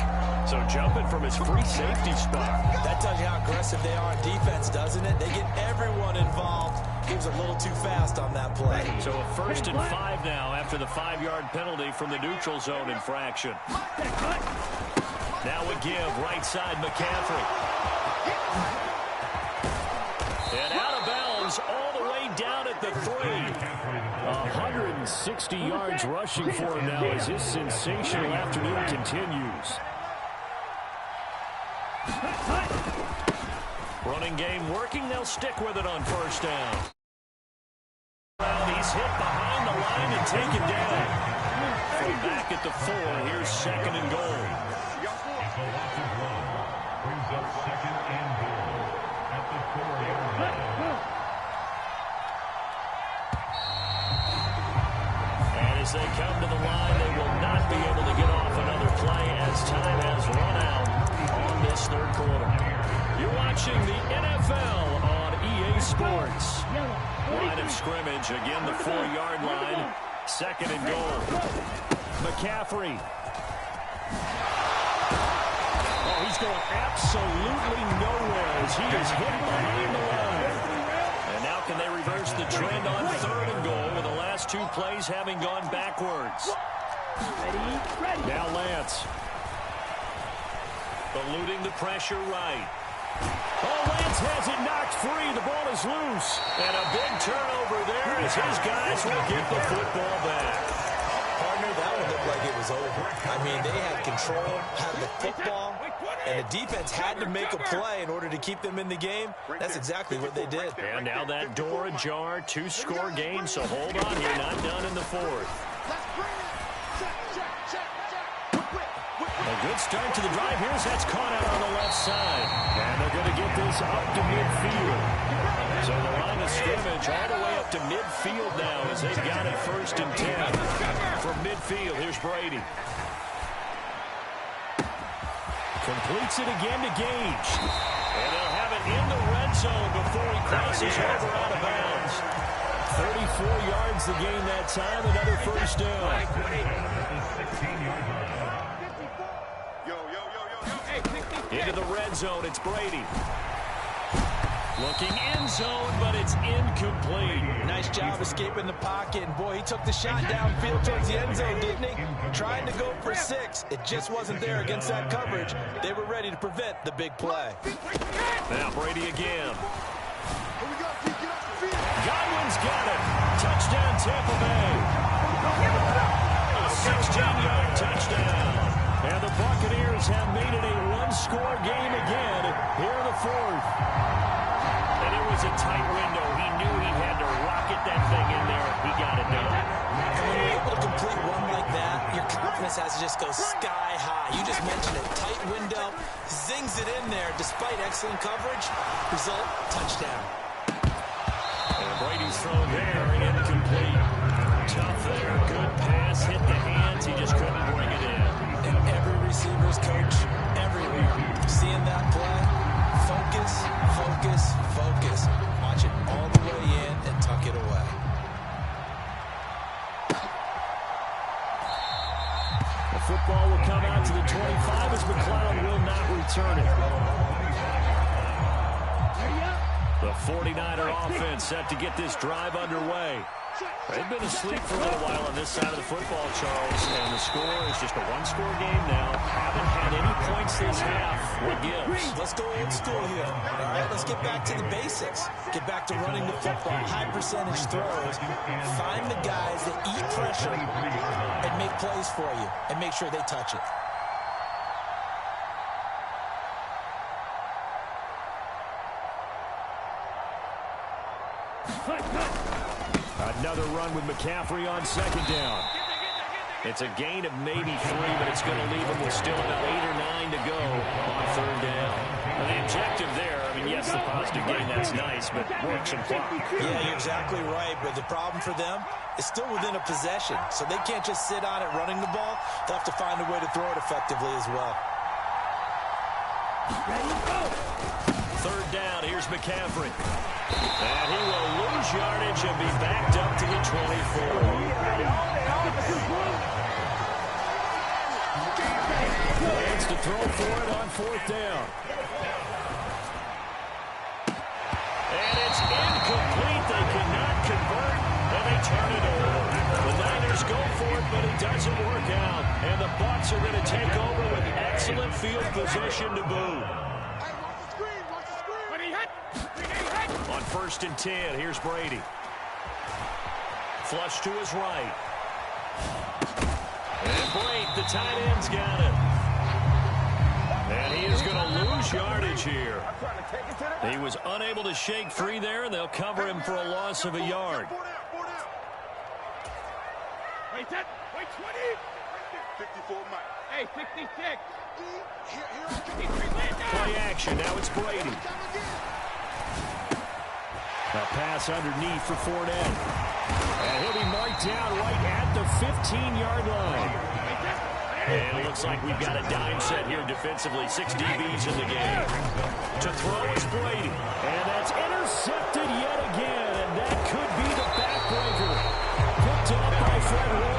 Speaker 1: So jumping from his free safety spot.
Speaker 3: That tells you how aggressive they are on defense, doesn't it? They get everyone involved. He was a little too fast on that play.
Speaker 1: So a first and 5 now after the 5-yard penalty from the neutral zone infraction. Now a give, right side McCaffrey. And out of bounds all the way down at the 3.
Speaker 8: 160 yards rushing for him now as his sensational afternoon continues.
Speaker 1: Running game working, they'll stick with it on first down. hit behind the line and taken down. From back at the 4, here's second and goal.
Speaker 6: It's a loss of 1. Brings up second and goal at the 4-yard line.
Speaker 1: And as they come to the line, they will not be able to get off another play as time has run out on this third quarter. You're watching the NFL on EA Sports. Line of scrimmage, again the 4-yard line. Second and goal. McCaffrey. Oh, he's going absolutely nowhere as he is hit behind the line. And now can they reverse the trend on third and goal with the last 2 plays having gone backwards? Now Lance. Eluding the pressure right. Oh, Lance has it knocked free. The ball is loose. And a big turnover there as his guys will get the football back.
Speaker 3: Partner, that one looked like it was over. I mean, they had control, had the football, and the defense had to make a play in order to keep them in the game. That's exactly what they did.
Speaker 1: And now that door ajar, 2-score game, so hold on here, not done in the 4th. A good start to the drive. Here's that's caught out on the left side. And they're going to get this up to midfield. So the line of scrimmage all the way up to midfield now as they've got it 1st and 10. From midfield, here's Brady. Completes it again to Gage. And they'll have it in the red zone before he crosses over out of bounds. 34 yards the gain that time, another 1st down. Into the red zone, it's Brady. Looking end zone, but it's incomplete.
Speaker 3: Nice job escaping the pocket. And, boy, he took the shot downfield towards the end zone, didn't he? Trying to go for 6. It just wasn't there against that coverage. They were ready to prevent the big play.
Speaker 1: Now Brady again. Godwin's got it. Touchdown, Tampa Bay. A 16-yard touchdown. And the Buccaneers have made it a 1-score game again here in the 4th. And it was a tight window. He knew he had to rocket that thing in there. He got it done.
Speaker 3: And when you're able to complete one like that, your confidence has to just go sky high. You just mentioned it. Tight window, zings it in there despite excellent coverage. Result, touchdown.
Speaker 1: And Brady's thrown there, incomplete. Tough there, good pass, hit the hands. He just couldn't bring it in.
Speaker 3: And every receiver's coach, everywhere, seeing that play, focus, focus, focus. Watch it all the way in and tuck it away.
Speaker 1: The football will come out to the 25 as McLeod will not return it. The 49er offense set to get this drive underway. They've been asleep for a little while on this side of the football, Charles, and the score is just a 1-score game now. Haven't had any points this half. What gives?
Speaker 3: Let's go old school here. All right, let's get back to the basics. Get back to running the football, high percentage throws. Find the guys that eat pressure and make plays for you and make sure they touch it.
Speaker 1: Another run with McCaffrey on 2nd down. It's a gain of maybe 3, but it's going to leave him with still about 8 or 9 to go on 3rd down. And the objective there, I mean, yes, the positive gain, that's nice, but work some clock.
Speaker 3: Yeah, you're exactly right, but the problem for them is still within a possession, so they can't just sit on it running the ball. They'll have to find a way to throw it effectively as well.
Speaker 1: 3rd down, here's McCaffrey. And he will lose yardage and be backed up to the 24. Plans to throw for it on 4th down. And it's incomplete. They cannot convert, and they turn it over. The Niners go for it, but it doesn't work out. And the Bucs are going to take over with excellent field position to boot. On 1st and 10, here's Brady. Flush to his right. And Brady, the tight end's got it. And he is going to lose yardage here. He was unable to shake free there, and they'll cover him for a loss of a yard.
Speaker 7: Wait, set. Wait, 20.
Speaker 2: 54 Mike.
Speaker 7: Hey, 66.
Speaker 1: Play action. Now it's Brady. A pass underneath for Fournette. And he'll be marked down right at the 15-yard line. And it looks like we've got a dime set here defensively. 6 DBs in the game. To throw is Brady. And that's intercepted yet again. And that could be the backbreaker. Picked up by Fred Warner.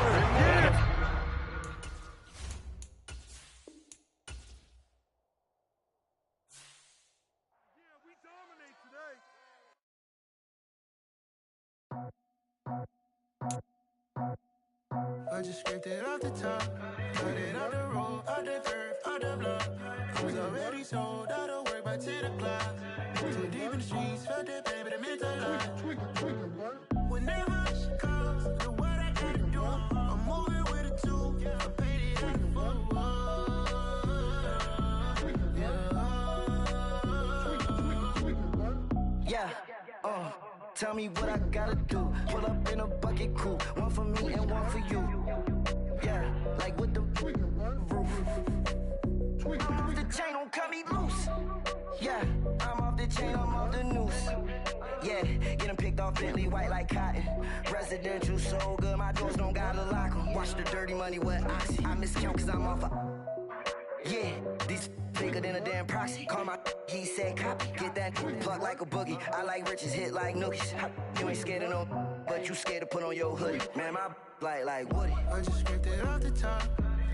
Speaker 4: I just scraped it off the top, cut it out the road, out the curve, out the block. I was already sold out of work by 10 o'clock. Too deep in the streets, felt that baby, the mental lie. Whenever she calls, the what I gotta do, I'm moving with a two. I paid it out the full. Yeah. Tell me what I gotta do. Pull up in a bucket crew, one for me and one for you. Yeah, like with the roof. I'm off the chain, don't cut me loose. Yeah, I'm off the chain, I'm off the noose. Yeah, getting picked off Bentley white like cotton. Residential so good, my doors don't gotta lock 'em. Watch the dirty money with oxy. I miscount cause I'm off yeah, these bigger than a damn proxy. Call my he said copy. Get that plug like a boogie. I like riches, hit like nookies. You ain't scared of no, but you scared to put on your hoodie. Man, my like Woody. I just scraped it off the top,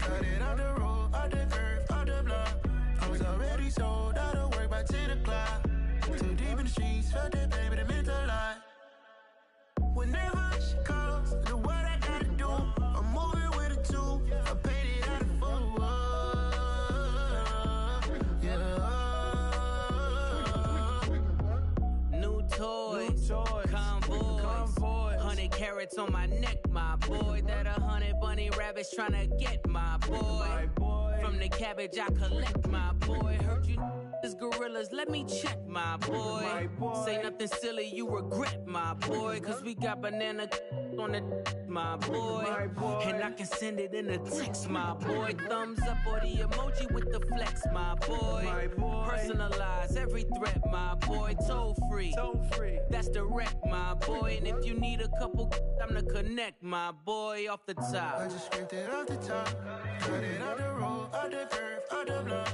Speaker 4: cut it out the road, out the curve, out the block. I was already sold out of work by 10 o'clock. Too deep in the streets, felt that baby, the mental lie. Whenever she calls, the what I gotta do, I'm moving with a two. I paid it out of full.
Speaker 5: Toys, convoys, 100 carats on my neck, my boy. That 100 bunny rabbits tryna get my boy. From the cabbage I collect, my boy. Heard you is gorillas, let me check, my boy. Say nothing silly, you regret, my boy. Cause we got banana on the my boy. And I can send it in a text, my boy. Thumbs up or the emoji with the flex, my boy. Personalize every threat, my boy. Toll free. That's direct, my boy. And if you need a couple, I'm to connect, my boy, off the top. I just scraped it off the top, cut it out the road, out the curve, out the block.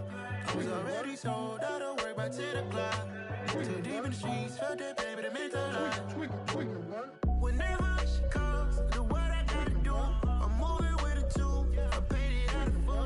Speaker 5: I was already sold out of work by 10 o'clock. Too deep in the streets, felt that baby, the mental lie. Whenever she calls, the what I gotta do, I'm moving with a two. I paid it out of full.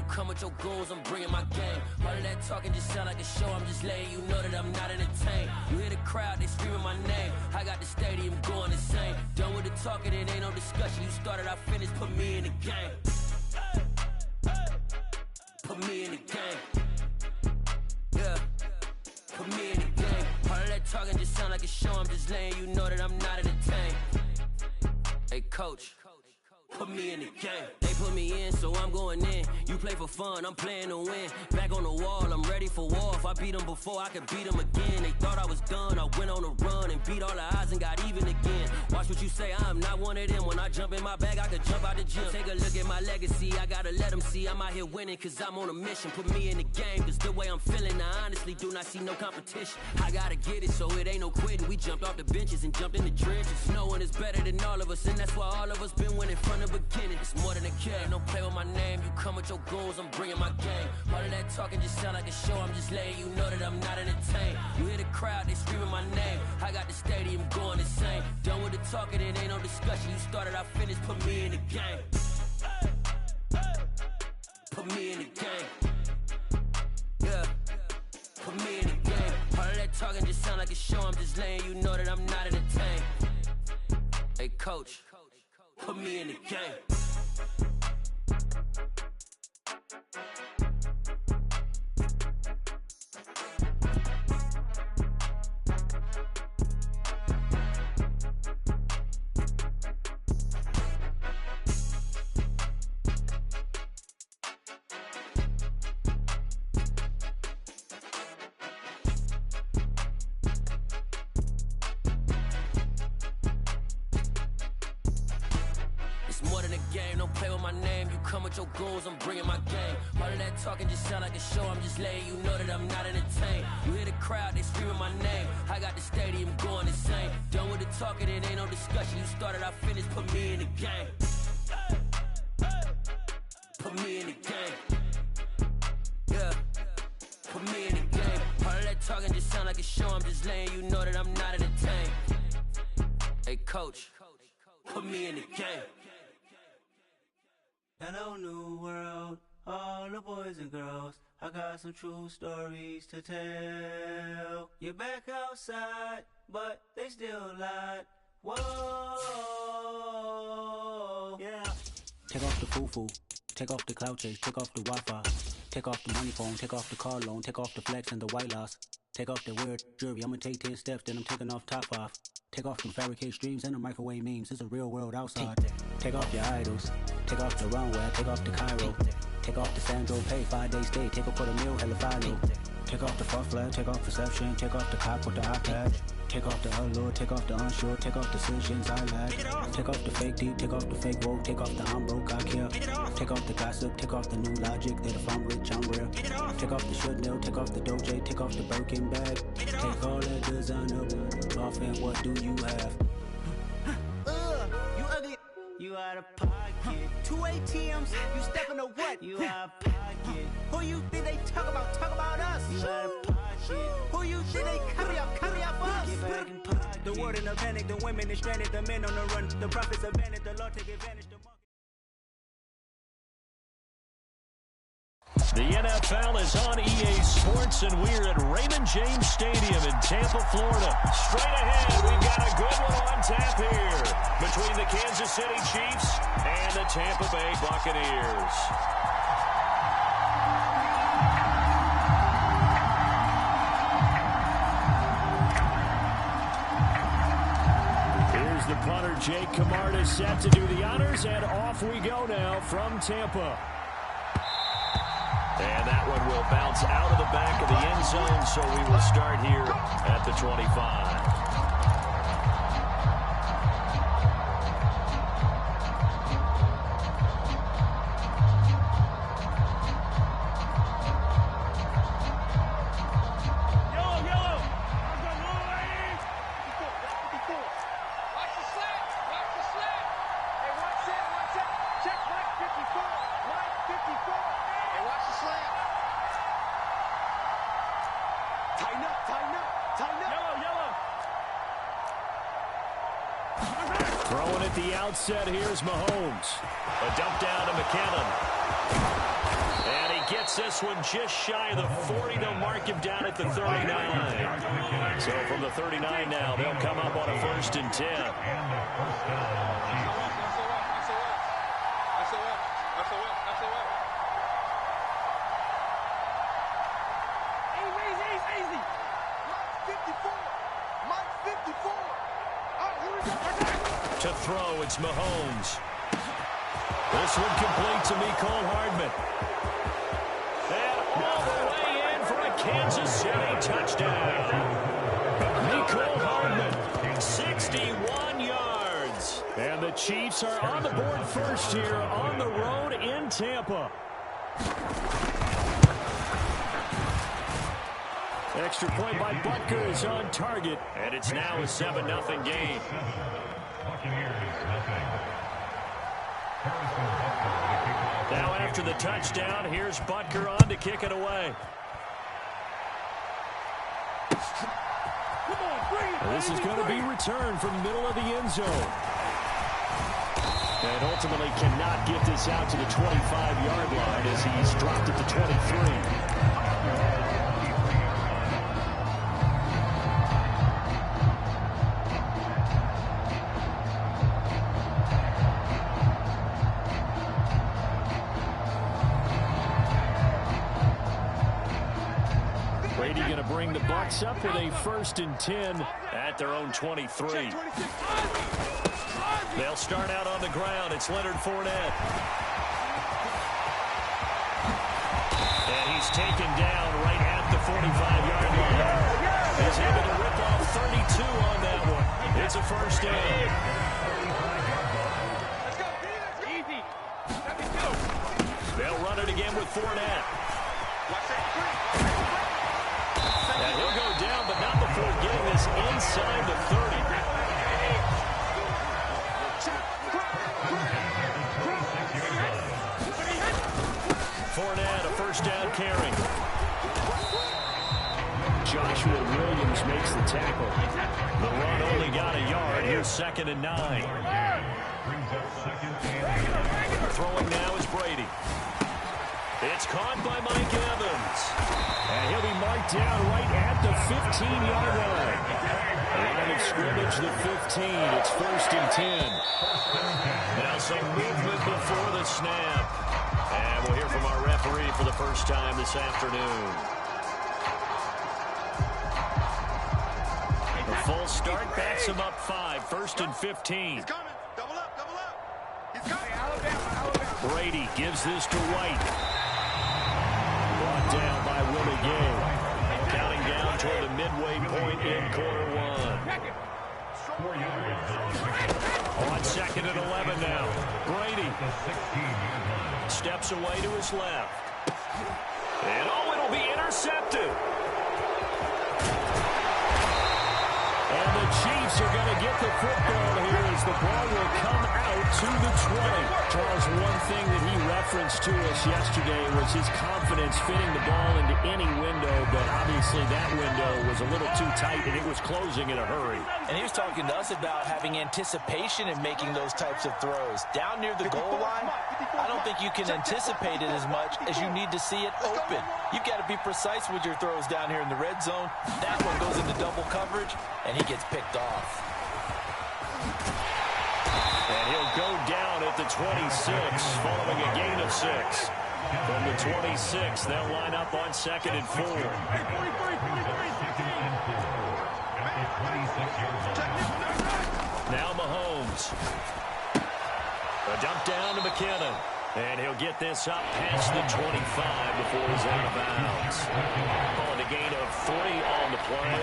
Speaker 9: Come with your goons, I'm bringing my game. All of that talking just sound like a show. I'm just letting you know that I'm not entertained. You hear the crowd, they screaming my name. I got the stadium going insane. Done with the talking, it ain't no discussion. You started, I finished, put me in the game. Put me in the game. Yeah, put me in the game. All of that talking just sound like a show. I'm just letting you know that I'm not entertained. Hey, coach. Put me in the game. They put me in, so I'm going in. You play for fun, I'm playing to win. Back on the wall, I'm ready for war. If I beat them before, I could beat them again. They thought I was done, I went on a run and beat all the odds and got even again. Watch what you say, I'm not one of them. When I jump in my bag, I could jump out the gym. Take a look at my legacy, I gotta let them see I'm out here winning, cause I'm on a mission. Put me in the game, cause the way I'm feeling, I honestly do not see no competition. I gotta get it, so it ain't no quitting. We jumped off the benches and jumped in the trenches. No one is better than all of us, and that's why all of us been winning from the beginning. It's more than a game, don't play with my name. You come with your goons, I'm bringing my game. All of that talking just sound like a show. I'm just letting you know that I'm not entertained. You hear the crowd, they screaming my name. I got the stadium going insane. Done with the talking, it ain't no discussion. You started, I finished, put me in the game. Put me in the game. Yeah, put me in the game. All of that talking just sound like a show. I'm just letting you know that I'm not entertained. Hey, coach. Put me in the game. the game, don't play with my name. You come with your goons, I'm bringing my game. All of that talking just sound like a show, I'm just letting you know that I'm not entertained. You hear the crowd, they screaming my name. I got the stadium going insane. Done with the talking, it ain't no discussion. You started, I finished, put me in the game. Put me in the game. Yeah, put me in the game. All of that talking just sound like a show, I'm just letting you know that I'm not entertained. Hey coach, put me in the game.
Speaker 10: Hello new world, all the boys and girls, I got some true stories to tell. You're back outside, but they still lied. Whoa, yeah. Take off the foo-foo, take off the cloud chase, take off the Wi-Fi, take off the money phone, take off the car loan, take off the flex and the white loss. Take off the weird jewelry, I'ma take 10 steps, then I'm taking off top 5. Take off them fabricated streams and the microwave memes, it's a real world outside. Take off your idols, take off the runway, take off the Cairo. Take off the Sandro pay, 5-day stay, take a $250,000, hella follow. Take off the far flag, take off perception, take off the cop with the iPad. Take off the allure, take off the unsure, take off decisions I lack. Take off the fake deep, take off the fake woke, take off the I'm broke, I care. Take off the gossip, take off the new logic that if I'm rich, I'm rare. Take off the should know, take off the Doge, take off the Birkin bag. Take all that designer off and what do you have? You ugly. You out of pocket. 2 ATMs, you stepping to what? You out of pocket. Who you think they talk about? Talk about us. You out of pocket. Who you think they copy up for us? Get back in pocket. The world in a panic, the women is stranded, the men on the run, the prophets abandoned, the Lord take advantage.
Speaker 1: The NFL is on EA Sports, and we're at Raymond James Stadium in Tampa, Florida. Straight ahead, we've got a good one on tap here between the Kansas City Chiefs and the Tampa Bay Buccaneers. Here's the punter, Jake Camarda, set to do the honors, and off we go now from Tampa. And that one will bounce out of the back of the end zone, so we will start here at the 25. Throwing at the outset, here's Mahomes. A dump down to McKinnon. And he gets this one just shy of the 40. They'll mark him down at the 39. So from the 39 now, they'll come up on a 1st and 10. To throw, it's Mahomes. This one complete to Mecole Hardman. And all the way in for a Kansas City touchdown. Mecole Hardman, 61 yards. And the Chiefs are on the board first here on the road in Tampa. Extra point by Butker is on target. And it's now a 7-0 game. Now after the touchdown, here's Butker on to kick it away. This is going to be returned from the middle of the end zone. And ultimately cannot get this out to the 25-yard line as he's dropped at the 23. Brady going to bring the Bucs up with a 1st and 10 at their own 23. They'll start out on the ground. It's Leonard Fournette. And he's taken down right at the 45-yard line. He's able to rip off 32 on that one. It's a 1st down. it again with Fournette. And he'll go down, but not before getting this inside the 30. Fournette, a first down carry.
Speaker 8: Joshua Williams makes the tackle.
Speaker 1: The run only got a yard. Here's 2nd and 9. Throwing now is Brady. It's caught by Mike Evans.
Speaker 8: And he'll be marked down right at the 15-yard line. Line of scrimmage, the 15. It's 1st and 10.
Speaker 1: Now some movement before the snap. And we'll hear from our referee for the first time this afternoon. The full start backs him up 5. 1st and 15.
Speaker 2: He's coming. Double up, double up. He's coming. Alabama.
Speaker 1: Brady gives this to White. Brought down by Willie Gay. Counting down toward the midway point in quarter 1. On 2nd and 11 now. Brady steps away to his left. And it'll be intercepted.
Speaker 8: And the Chiefs are going to get the football here as the ball will come out to the 20. Charles, one thing that he referenced to us yesterday was his confidence fitting the ball into any window, but obviously that window was a little too tight and it was closing in a hurry.
Speaker 3: And he was talking to us about having anticipation in making those types of throws. Down near the goal line, I don't think you can anticipate it as much as you need to see it open. You've got to be precise with your throws down here in the red zone. That one goes into double coverage, and he gets picked off.
Speaker 1: And he'll go down at the 26, following a gain of 6. From the 26, they'll line up on 2nd and 4. Now Mahomes. A dump down to McKinnon. And he'll get this up past the 25 before he's out of bounds. Calling a gain of 3 on the play.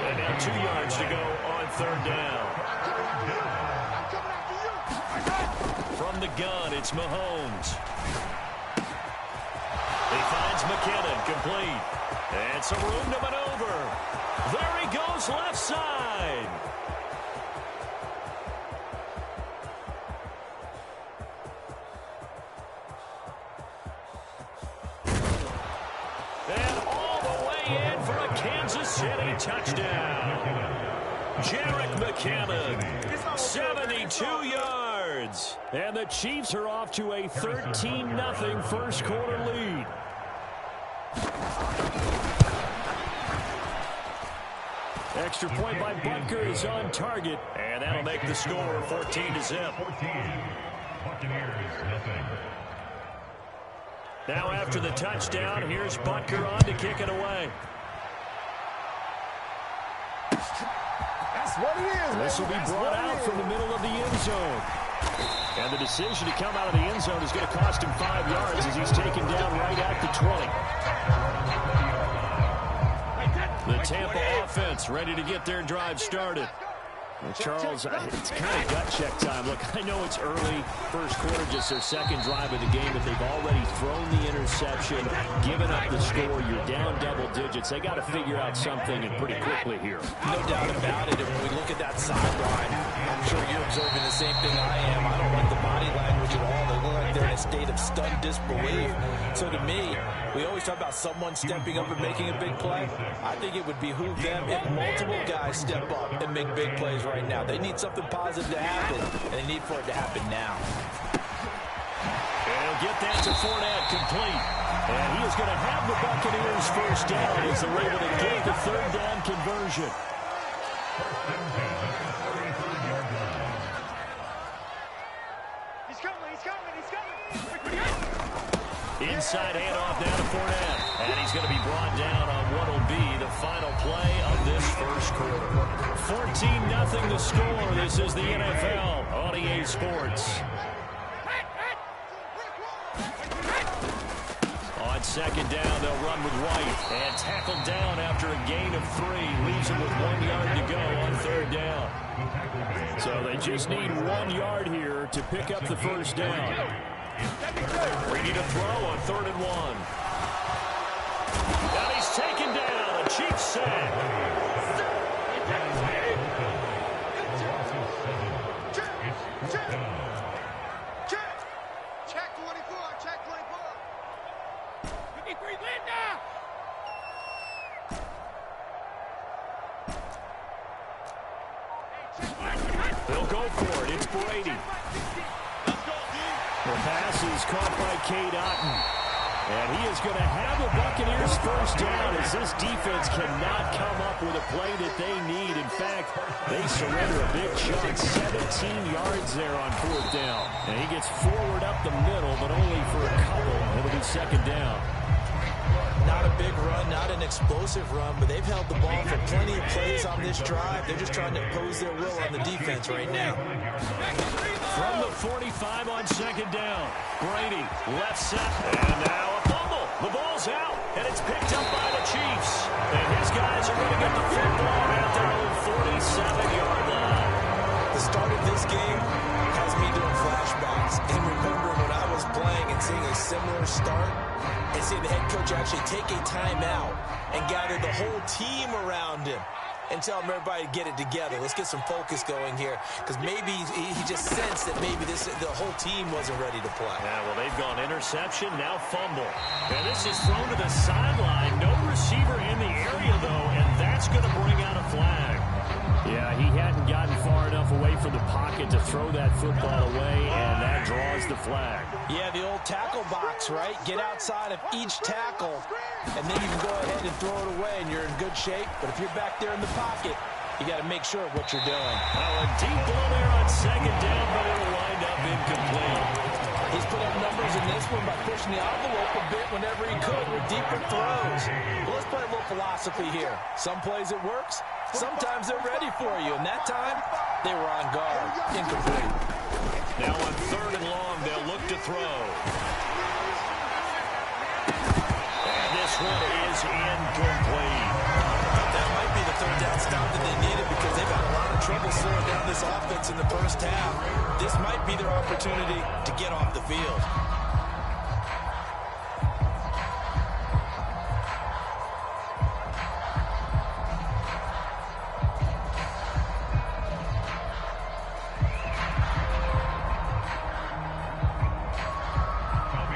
Speaker 1: And now 2 yards to go on 3rd down. From the gun, it's Mahomes. He finds McKinnon, complete. And some room to maneuver. There he goes, left side. And all the way in for a Kansas City touchdown. Jerick McKinnon, 72 yards.
Speaker 8: And the Chiefs are off to a 13-0 first quarter lead. Extra point by Butker is on target.
Speaker 1: And that'll make the score 14-0. Now after the touchdown, here's Butker on to kick it away.
Speaker 2: That's what it is.
Speaker 8: This will be brought out from the middle of the end zone. And the decision to come out of the end zone is going to cost him 5 yards as he's taken down right at the 20.
Speaker 1: The Tampa offense ready to get their drive started.
Speaker 8: Well, Charles, it's kind of gut check time. Look, I know it's early, first quarter, just their second drive of the game, but they've already thrown the interception, given up the score. You're down double digits. They got to figure out something, and pretty quickly here.
Speaker 3: No doubt about it. And when we look at that sideline, I'm sure you're observing the same thing I am. I don't like the body language at all. They look like they're in a state of stunned disbelief. So to me, we always talk about someone stepping up and making a big play. I think it would behoove them if multiple guys step up and make big plays right now. They need something positive to happen, and they need for it to happen now.
Speaker 1: And he'll get that to Fournette, complete. And he is going to have the Buccaneers first down as they're able to get the 3rd down conversion.
Speaker 2: He's coming, he's coming, he's coming.
Speaker 1: Inside handoff now to Fournette. And he's going to be brought down on what will be the final play of this first quarter. 14-0 the score. This is the NFL on EA Sports. On 2nd down, they'll run with White. And tackled down after a gain of 3. Leaves him with 1 yard to go on 3rd down.
Speaker 8: So they just need 1 yard here to pick up the first down.
Speaker 1: Ready to throw on 3rd and 1. And he's taken down. A Chiefs sack.
Speaker 2: Check 24. Check 24.
Speaker 7: 53, Linda!
Speaker 1: They'll go for it. It's Brady. The pass is caught by Cade Otton. And he is going to have the Buccaneers first down as this defense cannot come up with a play that they need. In fact, they surrender a big chunk, 17 yards there on 4th down. And he gets forward up the middle, but only for a couple. It'll be 2nd down.
Speaker 3: Not a big run, not an explosive run, but they've held the ball for plenty of plays on this drive. They're just trying to impose their will on the defense right now.
Speaker 1: From the 45 on 2nd down, Brady left side, and now a fumble. The ball's out, and it's picked up by the Chiefs. And his guys are going to get the football at their own 47-yard line.
Speaker 3: The start of this game has me doing flashbacks and remembering when I was playing and seeing a similar start and seeing the head coach actually take a timeout and gather the whole team around him and tell everybody to get it together. Let's get some focus going here, because maybe he just sensed that maybe the whole team wasn't ready to play.
Speaker 1: Yeah, well, they've gone interception, now fumble. And this is thrown to the sideline. No receiver in the area, though, and that's going to bring out a flag. Yeah, he hadn't gotten far enough away from the pocket to throw that football away, and that draws the flag.
Speaker 3: Yeah, the old tackle box, right? Get outside of each tackle, and then you can go ahead and throw it away, and you're in good shape. But if you're back there in the pocket, you got to make sure of what you're doing.
Speaker 1: Well, a deep ball there on 2nd down, but it'll wind up incomplete.
Speaker 3: He's put up numbers in this one by pushing the envelope a bit whenever he could with deeper throws. Well, let's play a little philosophy here. Some plays it works. Sometimes they're ready for you, and that time they were on guard. Incomplete.
Speaker 1: Now on 3rd and long, they'll look to throw. And this one is incomplete.
Speaker 3: That might be the 3rd down stop that they needed, because they've had a lot of trouble slowing down this offense in the first half. This might be their opportunity to get off the field.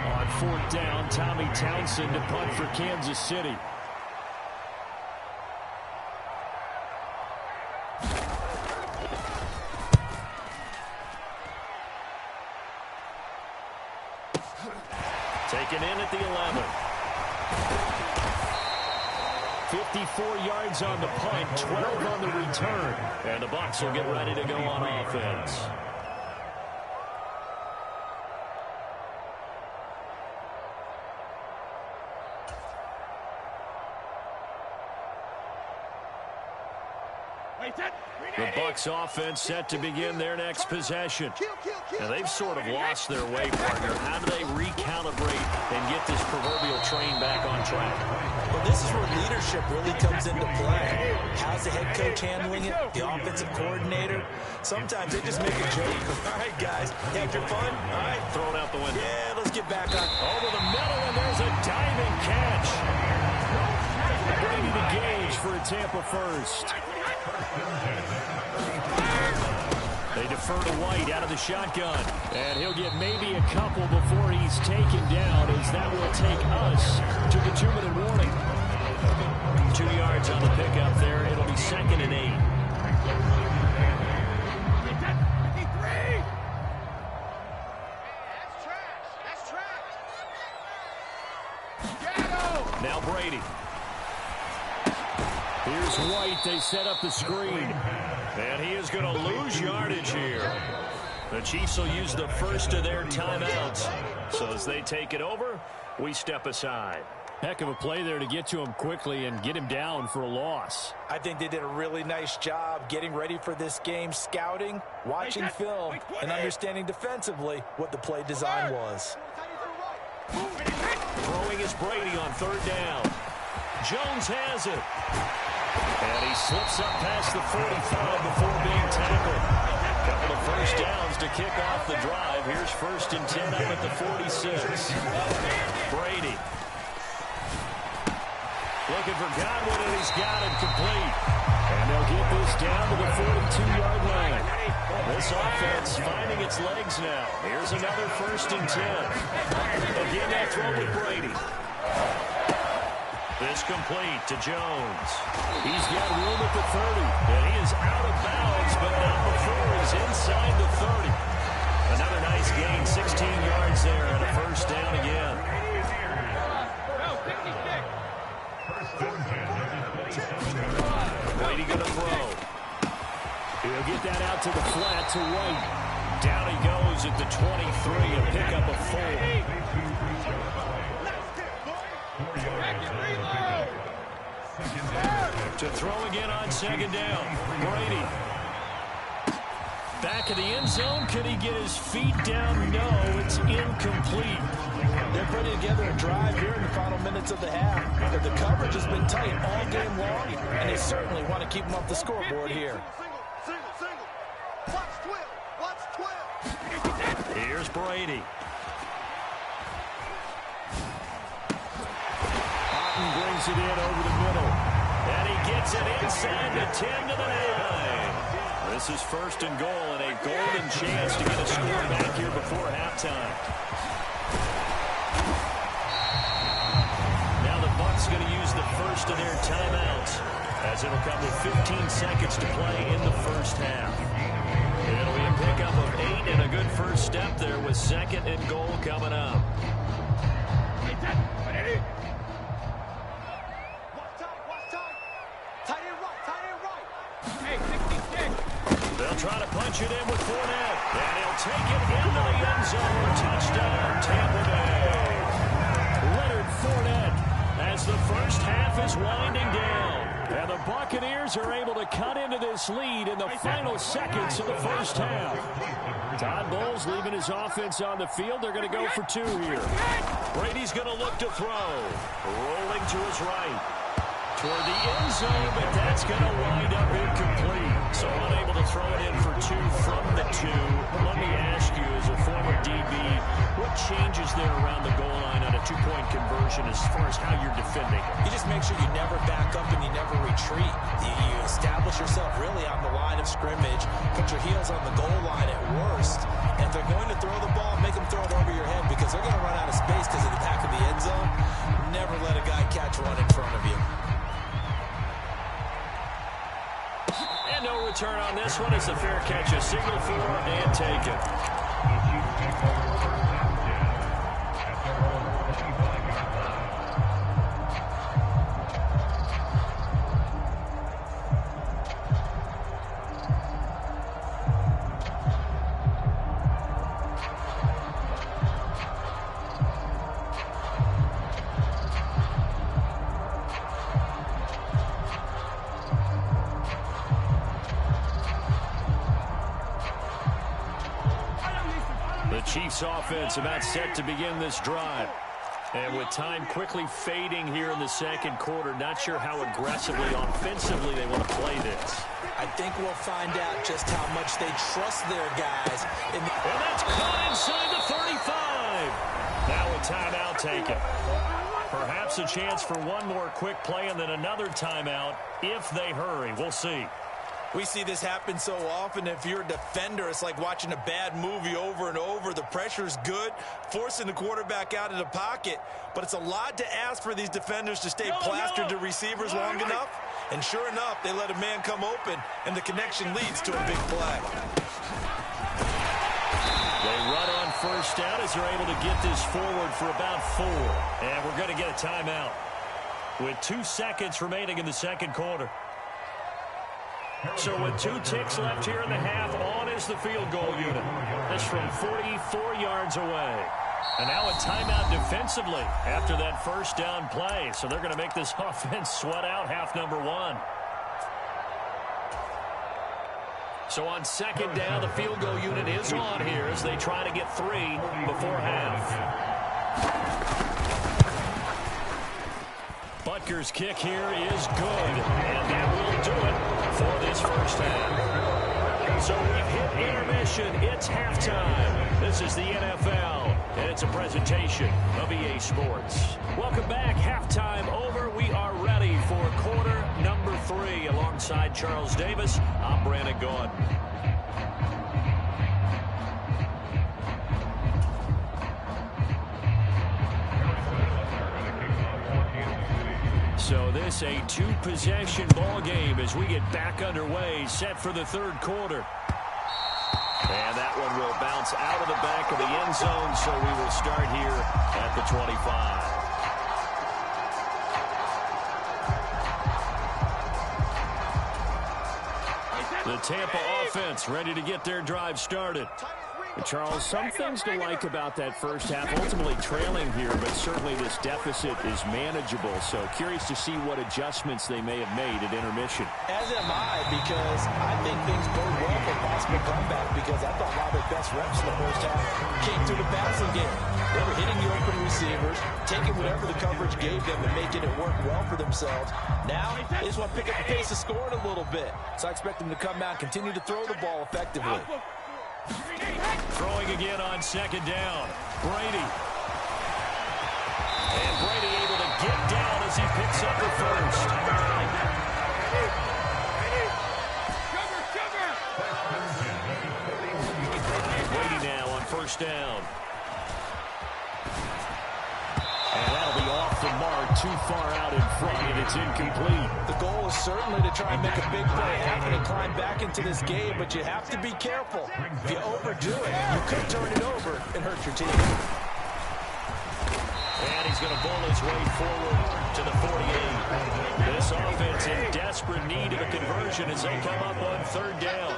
Speaker 1: On 4th down, Tommy Townsend to punt for Kansas City. Taken in at the 11. 54 yards on the punt, 12 on the return. And the Bucs will get ready to go on offense. The Bucs offense set to begin their next possession. And they've sort of lost their way, partner. How do they recalibrate and get this proverbial train back on track?
Speaker 3: Well, this is where leadership really comes into play. How's the head coach handling it? The offensive coordinator? Sometimes they just make a joke. All right, guys, you had your fun? All right,
Speaker 1: throw it out the window.
Speaker 3: Yeah, let's get back on.
Speaker 1: Over the middle, and there's a diving catch. Brady the gauge for a Tampa first. They defer to White out of the shotgun. And he'll get maybe a couple before he's taken down, as that will take us to the 2-minute warning. 2 yards on the pickup there. It'll be 2nd and 8. Now Brady. Here's White. They set up the screen. And he is going to lose yardage here. The Chiefs will use the first of their timeouts. So as they take it over, we step aside. Heck of a play there to get to him quickly and get him down for a loss.
Speaker 3: I think they did a really nice job getting ready for this game, scouting, watching film, and understanding defensively what the play design was.
Speaker 1: Throwing is Brady on 3rd down. Jones has it. And he slips up past the 45 before being tackled. Couple of first downs to kick off the drive. Here's 1st and 10 up at the 46. Brady. Looking for Godwin, and he's got it complete. And they'll get this down to the 42-yard line. This offense finding its legs now. Here's another 1st and 10. Again, that throw with Brady. This complete to Jones. He's got room at the 30, and he is out of bounds, but not before he's inside the 30. Another nice gain, 16 yards there, and a 1st down again. Brady going to throw. He'll get that out to the flat to White. Down he goes at the 23, a pickup of 4. To throw again on 2nd down. Brady. Back of the end zone. Can he get his feet down? No, it's incomplete.
Speaker 3: They're putting together a drive here in the final minutes of the half. But the coverage has been tight all game long, and they certainly want to keep them off the scoreboard here.
Speaker 2: Single. Watch 12.
Speaker 1: Here's Brady. Brings it in over the middle. And he gets it inside the 10 to the 9. This is 1st and goal and a golden chance to get a score back here before halftime. Now the Bucs going to use the first of their timeouts, as it'll come with 15 seconds to play in the 1st half. It'll be a pickup of 8 and a good first step there with 2nd and goal coming up. They'll try to punch it in with Fournette. And he'll take it into the end zone. Touchdown, Tampa Bay. Leonard Fournette as the 1st half is winding down. And the Buccaneers are able to cut into this lead in the final seconds of the 1st half. Todd Bowles leaving his offense on the field. They're going to go for 2 here. Brady's going to look to throw. Rolling to his right. Toward the end zone, but that's going to wind up incomplete. So unable to throw it in for 2 from the 2. Let me ask you, as a former DB, what changes there around the goal line on a 2-point conversion as far as how you're defending?
Speaker 3: You just make sure you never back up and you never retreat. You establish yourself really on the line of scrimmage, put your heels on the goal line at worst, and if they're going to throw the ball, make them throw it over your head because they're going to run out of space because of the back of the end zone. Never let a guy catch one in front of you.
Speaker 1: And no return on this one. It's a fair catch, a signal for and taken. Chiefs offense about set to begin this drive. And with time quickly fading here in the 2nd quarter, not sure how aggressively, offensively they want to play this.
Speaker 3: I think we'll find out just how much they trust their guys.
Speaker 1: And that's caught inside the 35. Now a timeout taken. Perhaps a chance for one more quick play and then another timeout if they hurry. We'll see.
Speaker 3: We see this happen so often. If you're a defender, it's like watching a bad movie over and over. The pressure's good, forcing the quarterback out of the pocket. But it's a lot to ask for these defenders to stay plastered to receivers long enough. And sure enough, they let a man come open, and the connection leads to a big play.
Speaker 1: They run on 1st down as they're able to get this forward for about 4. And we're going to get a timeout with 2 seconds remaining in the 2nd quarter. So with 2 ticks left here in the half, on is the field goal unit. That's from 44 yards away. And now a timeout defensively after that 1st down play. So they're going to make this offense sweat out half number 1. So on 2nd down, the field goal unit is on here as they try to get 3 before half. Butker's kick here is good, and that will do it for this 1st half.
Speaker 8: So we've hit intermission. It's halftime. This is the NFL, and it's a presentation of EA Sports. Welcome back. Halftime over. We are ready for quarter number 3. Alongside Charles Davis, I'm Brandon Gaudin. So this a 2-possession ball game as we get back underway, set for the third quarter. And that one will bounce out of the back of the end zone, so we will start here at the 25. The Tampa offense ready to get their drive started. And Charles, some things to like about that first half. Ultimately trailing here, but certainly this deficit is manageable. So curious to see what adjustments they may have made at intermission.
Speaker 3: As am I, because I think things bode well for a possible comeback, because I thought a lot of their best reps in the first half came through the passing game. They were hitting the open receivers, taking whatever the coverage gave them and making it work well for themselves. Now, they just want to pick up the pace of scoring a little bit. So I expect them to come out and continue to throw the ball effectively.
Speaker 8: Throwing again on second down. Brady. And Brady able to get down as he picks up the first. Brady now on first down. And that'll be off the mark, too far out in front, and it's incomplete.
Speaker 3: The goal is certainly to try and make a big play happen and climb back into this game, but you have to be careful. If you overdo it, you could turn it over and hurt your team.
Speaker 8: And he's going to bowl his way forward to the 48. This offense in desperate need of a conversion as they come up on third down.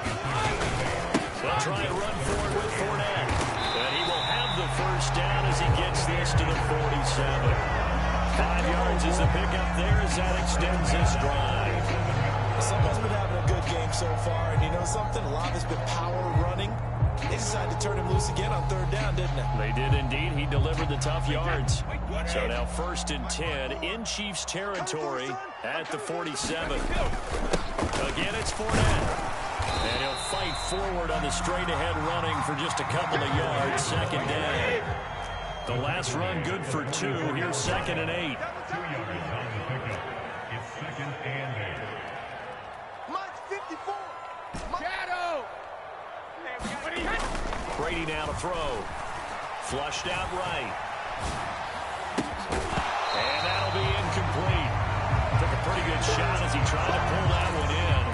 Speaker 8: They'll try and run forward with Fournette. And he will have the first down as he gets this to the 47. 5 yards is the pickup there as that extends his drive.
Speaker 3: Someone's been having a good game so far, and you know something? A lot has been power running. They decided to turn him loose again on third down, didn't they?
Speaker 8: They did indeed. He delivered the tough yards. So now 1st and 10 in Chiefs territory at the 47. Again, it's Fournette. And he'll fight forward on the straight-ahead running for just a couple of yards. Second down. The last run good for 2. Here's 2nd and 8.
Speaker 6: 2 yards on the pickup. It's 2nd and 8.
Speaker 2: Mike's 54.
Speaker 7: Shadow.
Speaker 8: Brady now to throw. Flushed out right. And that'll be incomplete. Took a pretty good shot as he tried to pull that one in.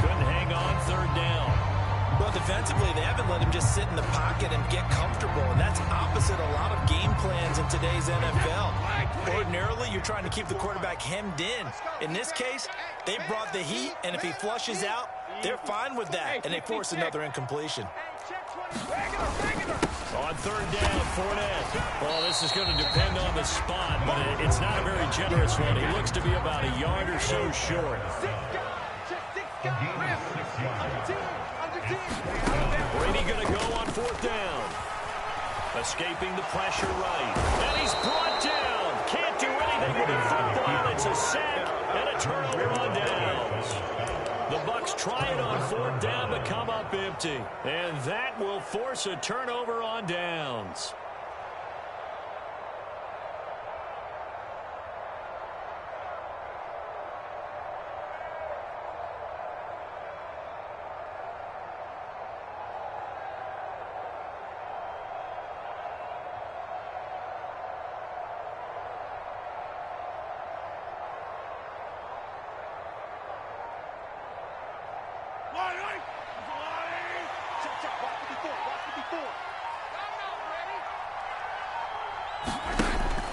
Speaker 8: Couldn't hang on third down.
Speaker 3: Well, defensively, they haven't let him just sit in the pocket and get comfortable, and that's opposite a lot of game plans in today's NFL. Ordinarily, you're trying to keep the quarterback hemmed in. In this case, they brought the heat, and if he flushes out, they're fine with that, and they force another incompletion.
Speaker 8: On third down, Fournette. Well, this is going to depend on the spot, but it's not a very generous one. He looks to be about a yard or so short. Brady going to go on 4th down. Escaping the pressure right. And he's brought down. Can't do anything with the football. It's a sack and a turnover on downs. The Bucs try it on 4th down but come up empty. And that will force a turnover on downs.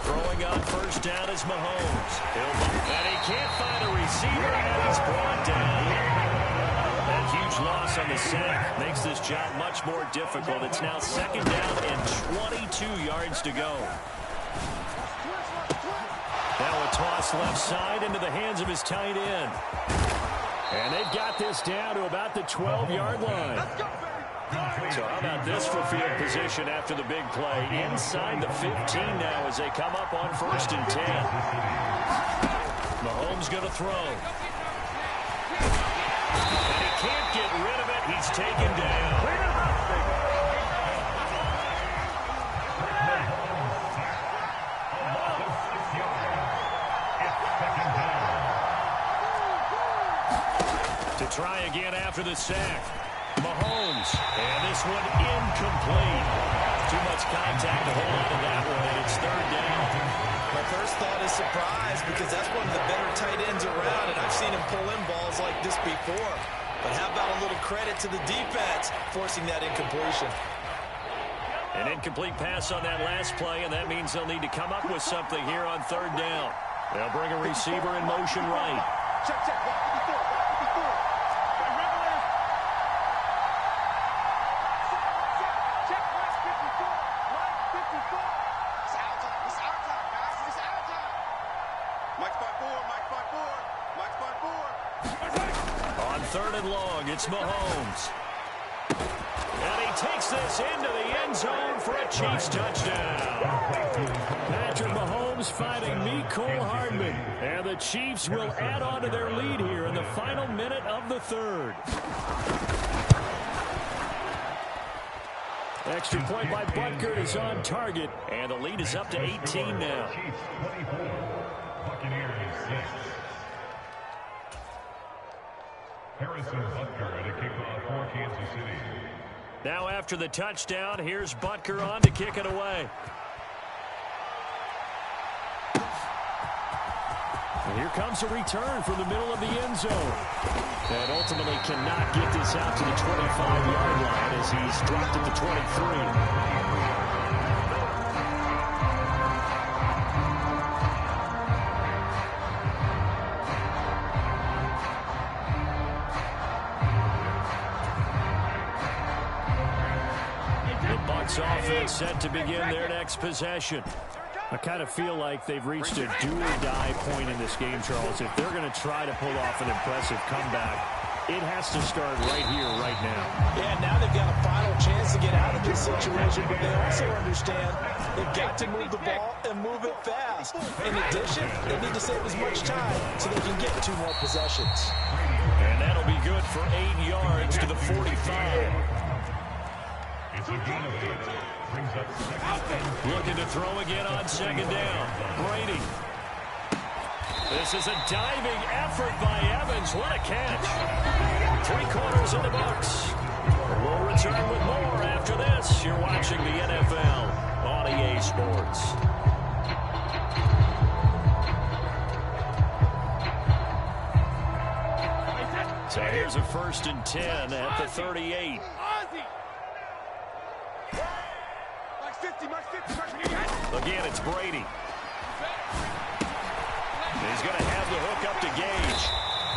Speaker 8: Throwing on first down is Mahomes. And he can't find a receiver, and he's brought down. That huge loss on the sack makes this job much more difficult. It's now 2nd down and 22 yards to go. Now a toss left side into the hands of his tight end. And they've got this down to about the 12-yard line. So how about this for field position after the big play? Inside the 15 now as they come up on 1st and 10. Mahomes going to throw. And he
Speaker 1: can't get rid of it. He's taken down. To try again after the sack. Mahomes. And this one incomplete. Too much contact to hold on to that one, and it's third down.
Speaker 3: My first thought is surprise because that's one of the better tight ends around, and I've seen him pull in balls like this before. But how about a little credit to the defense forcing that incompletion?
Speaker 1: An incomplete pass on that last play, and that means they'll need to come up with something here on third down. They'll bring a receiver in motion right.
Speaker 2: Check, check. 54.
Speaker 1: On third and long, it's Mahomes. And he takes this into the end zone for a Chiefs touchdown.
Speaker 8: Patrick Mahomes fighting Mecole Hardman. And the Chiefs will add on to their lead here in the final minute of the third. Extra point by Butker is on target.
Speaker 1: And the lead is up to 18 now.
Speaker 6: Chiefs 24, Buccaneers 6. Harrison Butker at a kickoff for Kansas City.
Speaker 1: Now after the touchdown, here's Butker on to kick it away.
Speaker 8: And here comes a return from the middle of the end zone. And ultimately cannot get this out to the 25-yard line as he's dropped at the 23.
Speaker 1: Offense set to begin their next possession.
Speaker 8: I kind of feel like they've reached a do-or-die point in this game, Charles. If they're going to try to pull off an impressive comeback, it has to start right here, right now.
Speaker 3: Yeah, now they've got a final chance to get out of this situation, but they also understand they've got to move the ball and move it fast. In addition, they need to save as much time so they can get 2 more possessions.
Speaker 1: And that'll be good for 8 yards to the 45. Looking to throw again on second down. Brady. This is a diving effort by Evans. What a catch. 3 quarters in the books. We'll return with more after this. You're watching the NFL on EA Sports. So here's a 1st and 10 at the 38. Again, it's Brady. He's going to have the hook up to Gage.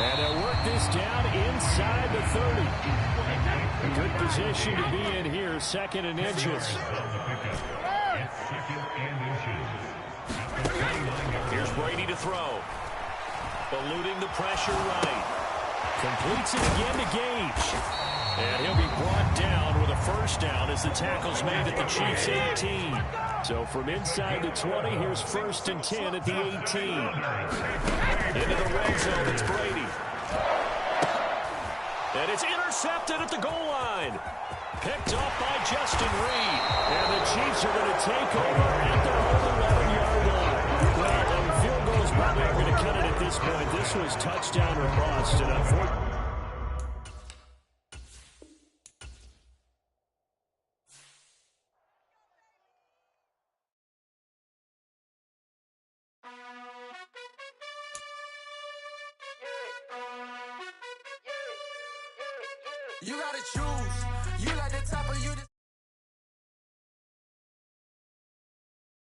Speaker 8: And they'll work this down inside the 30. Good position to be in here, 2nd and inches.
Speaker 1: Here's Brady to throw. Eluding the pressure right. Completes it again to Gage. And he'll be brought down with a 1st down as the tackle's made at the Chiefs' 18. So from inside the 20, here's 1st and 10 at the 18. Into the red zone, it's Brady. And it's intercepted at the goal line. Picked off by Justin Reed. And the Chiefs are going to take over at their own 11-yard line. Well, and field goals probably are going to cut it at this point. This was touchdown or bust, and unfortunately,
Speaker 11: you gotta choose. You like the top of you.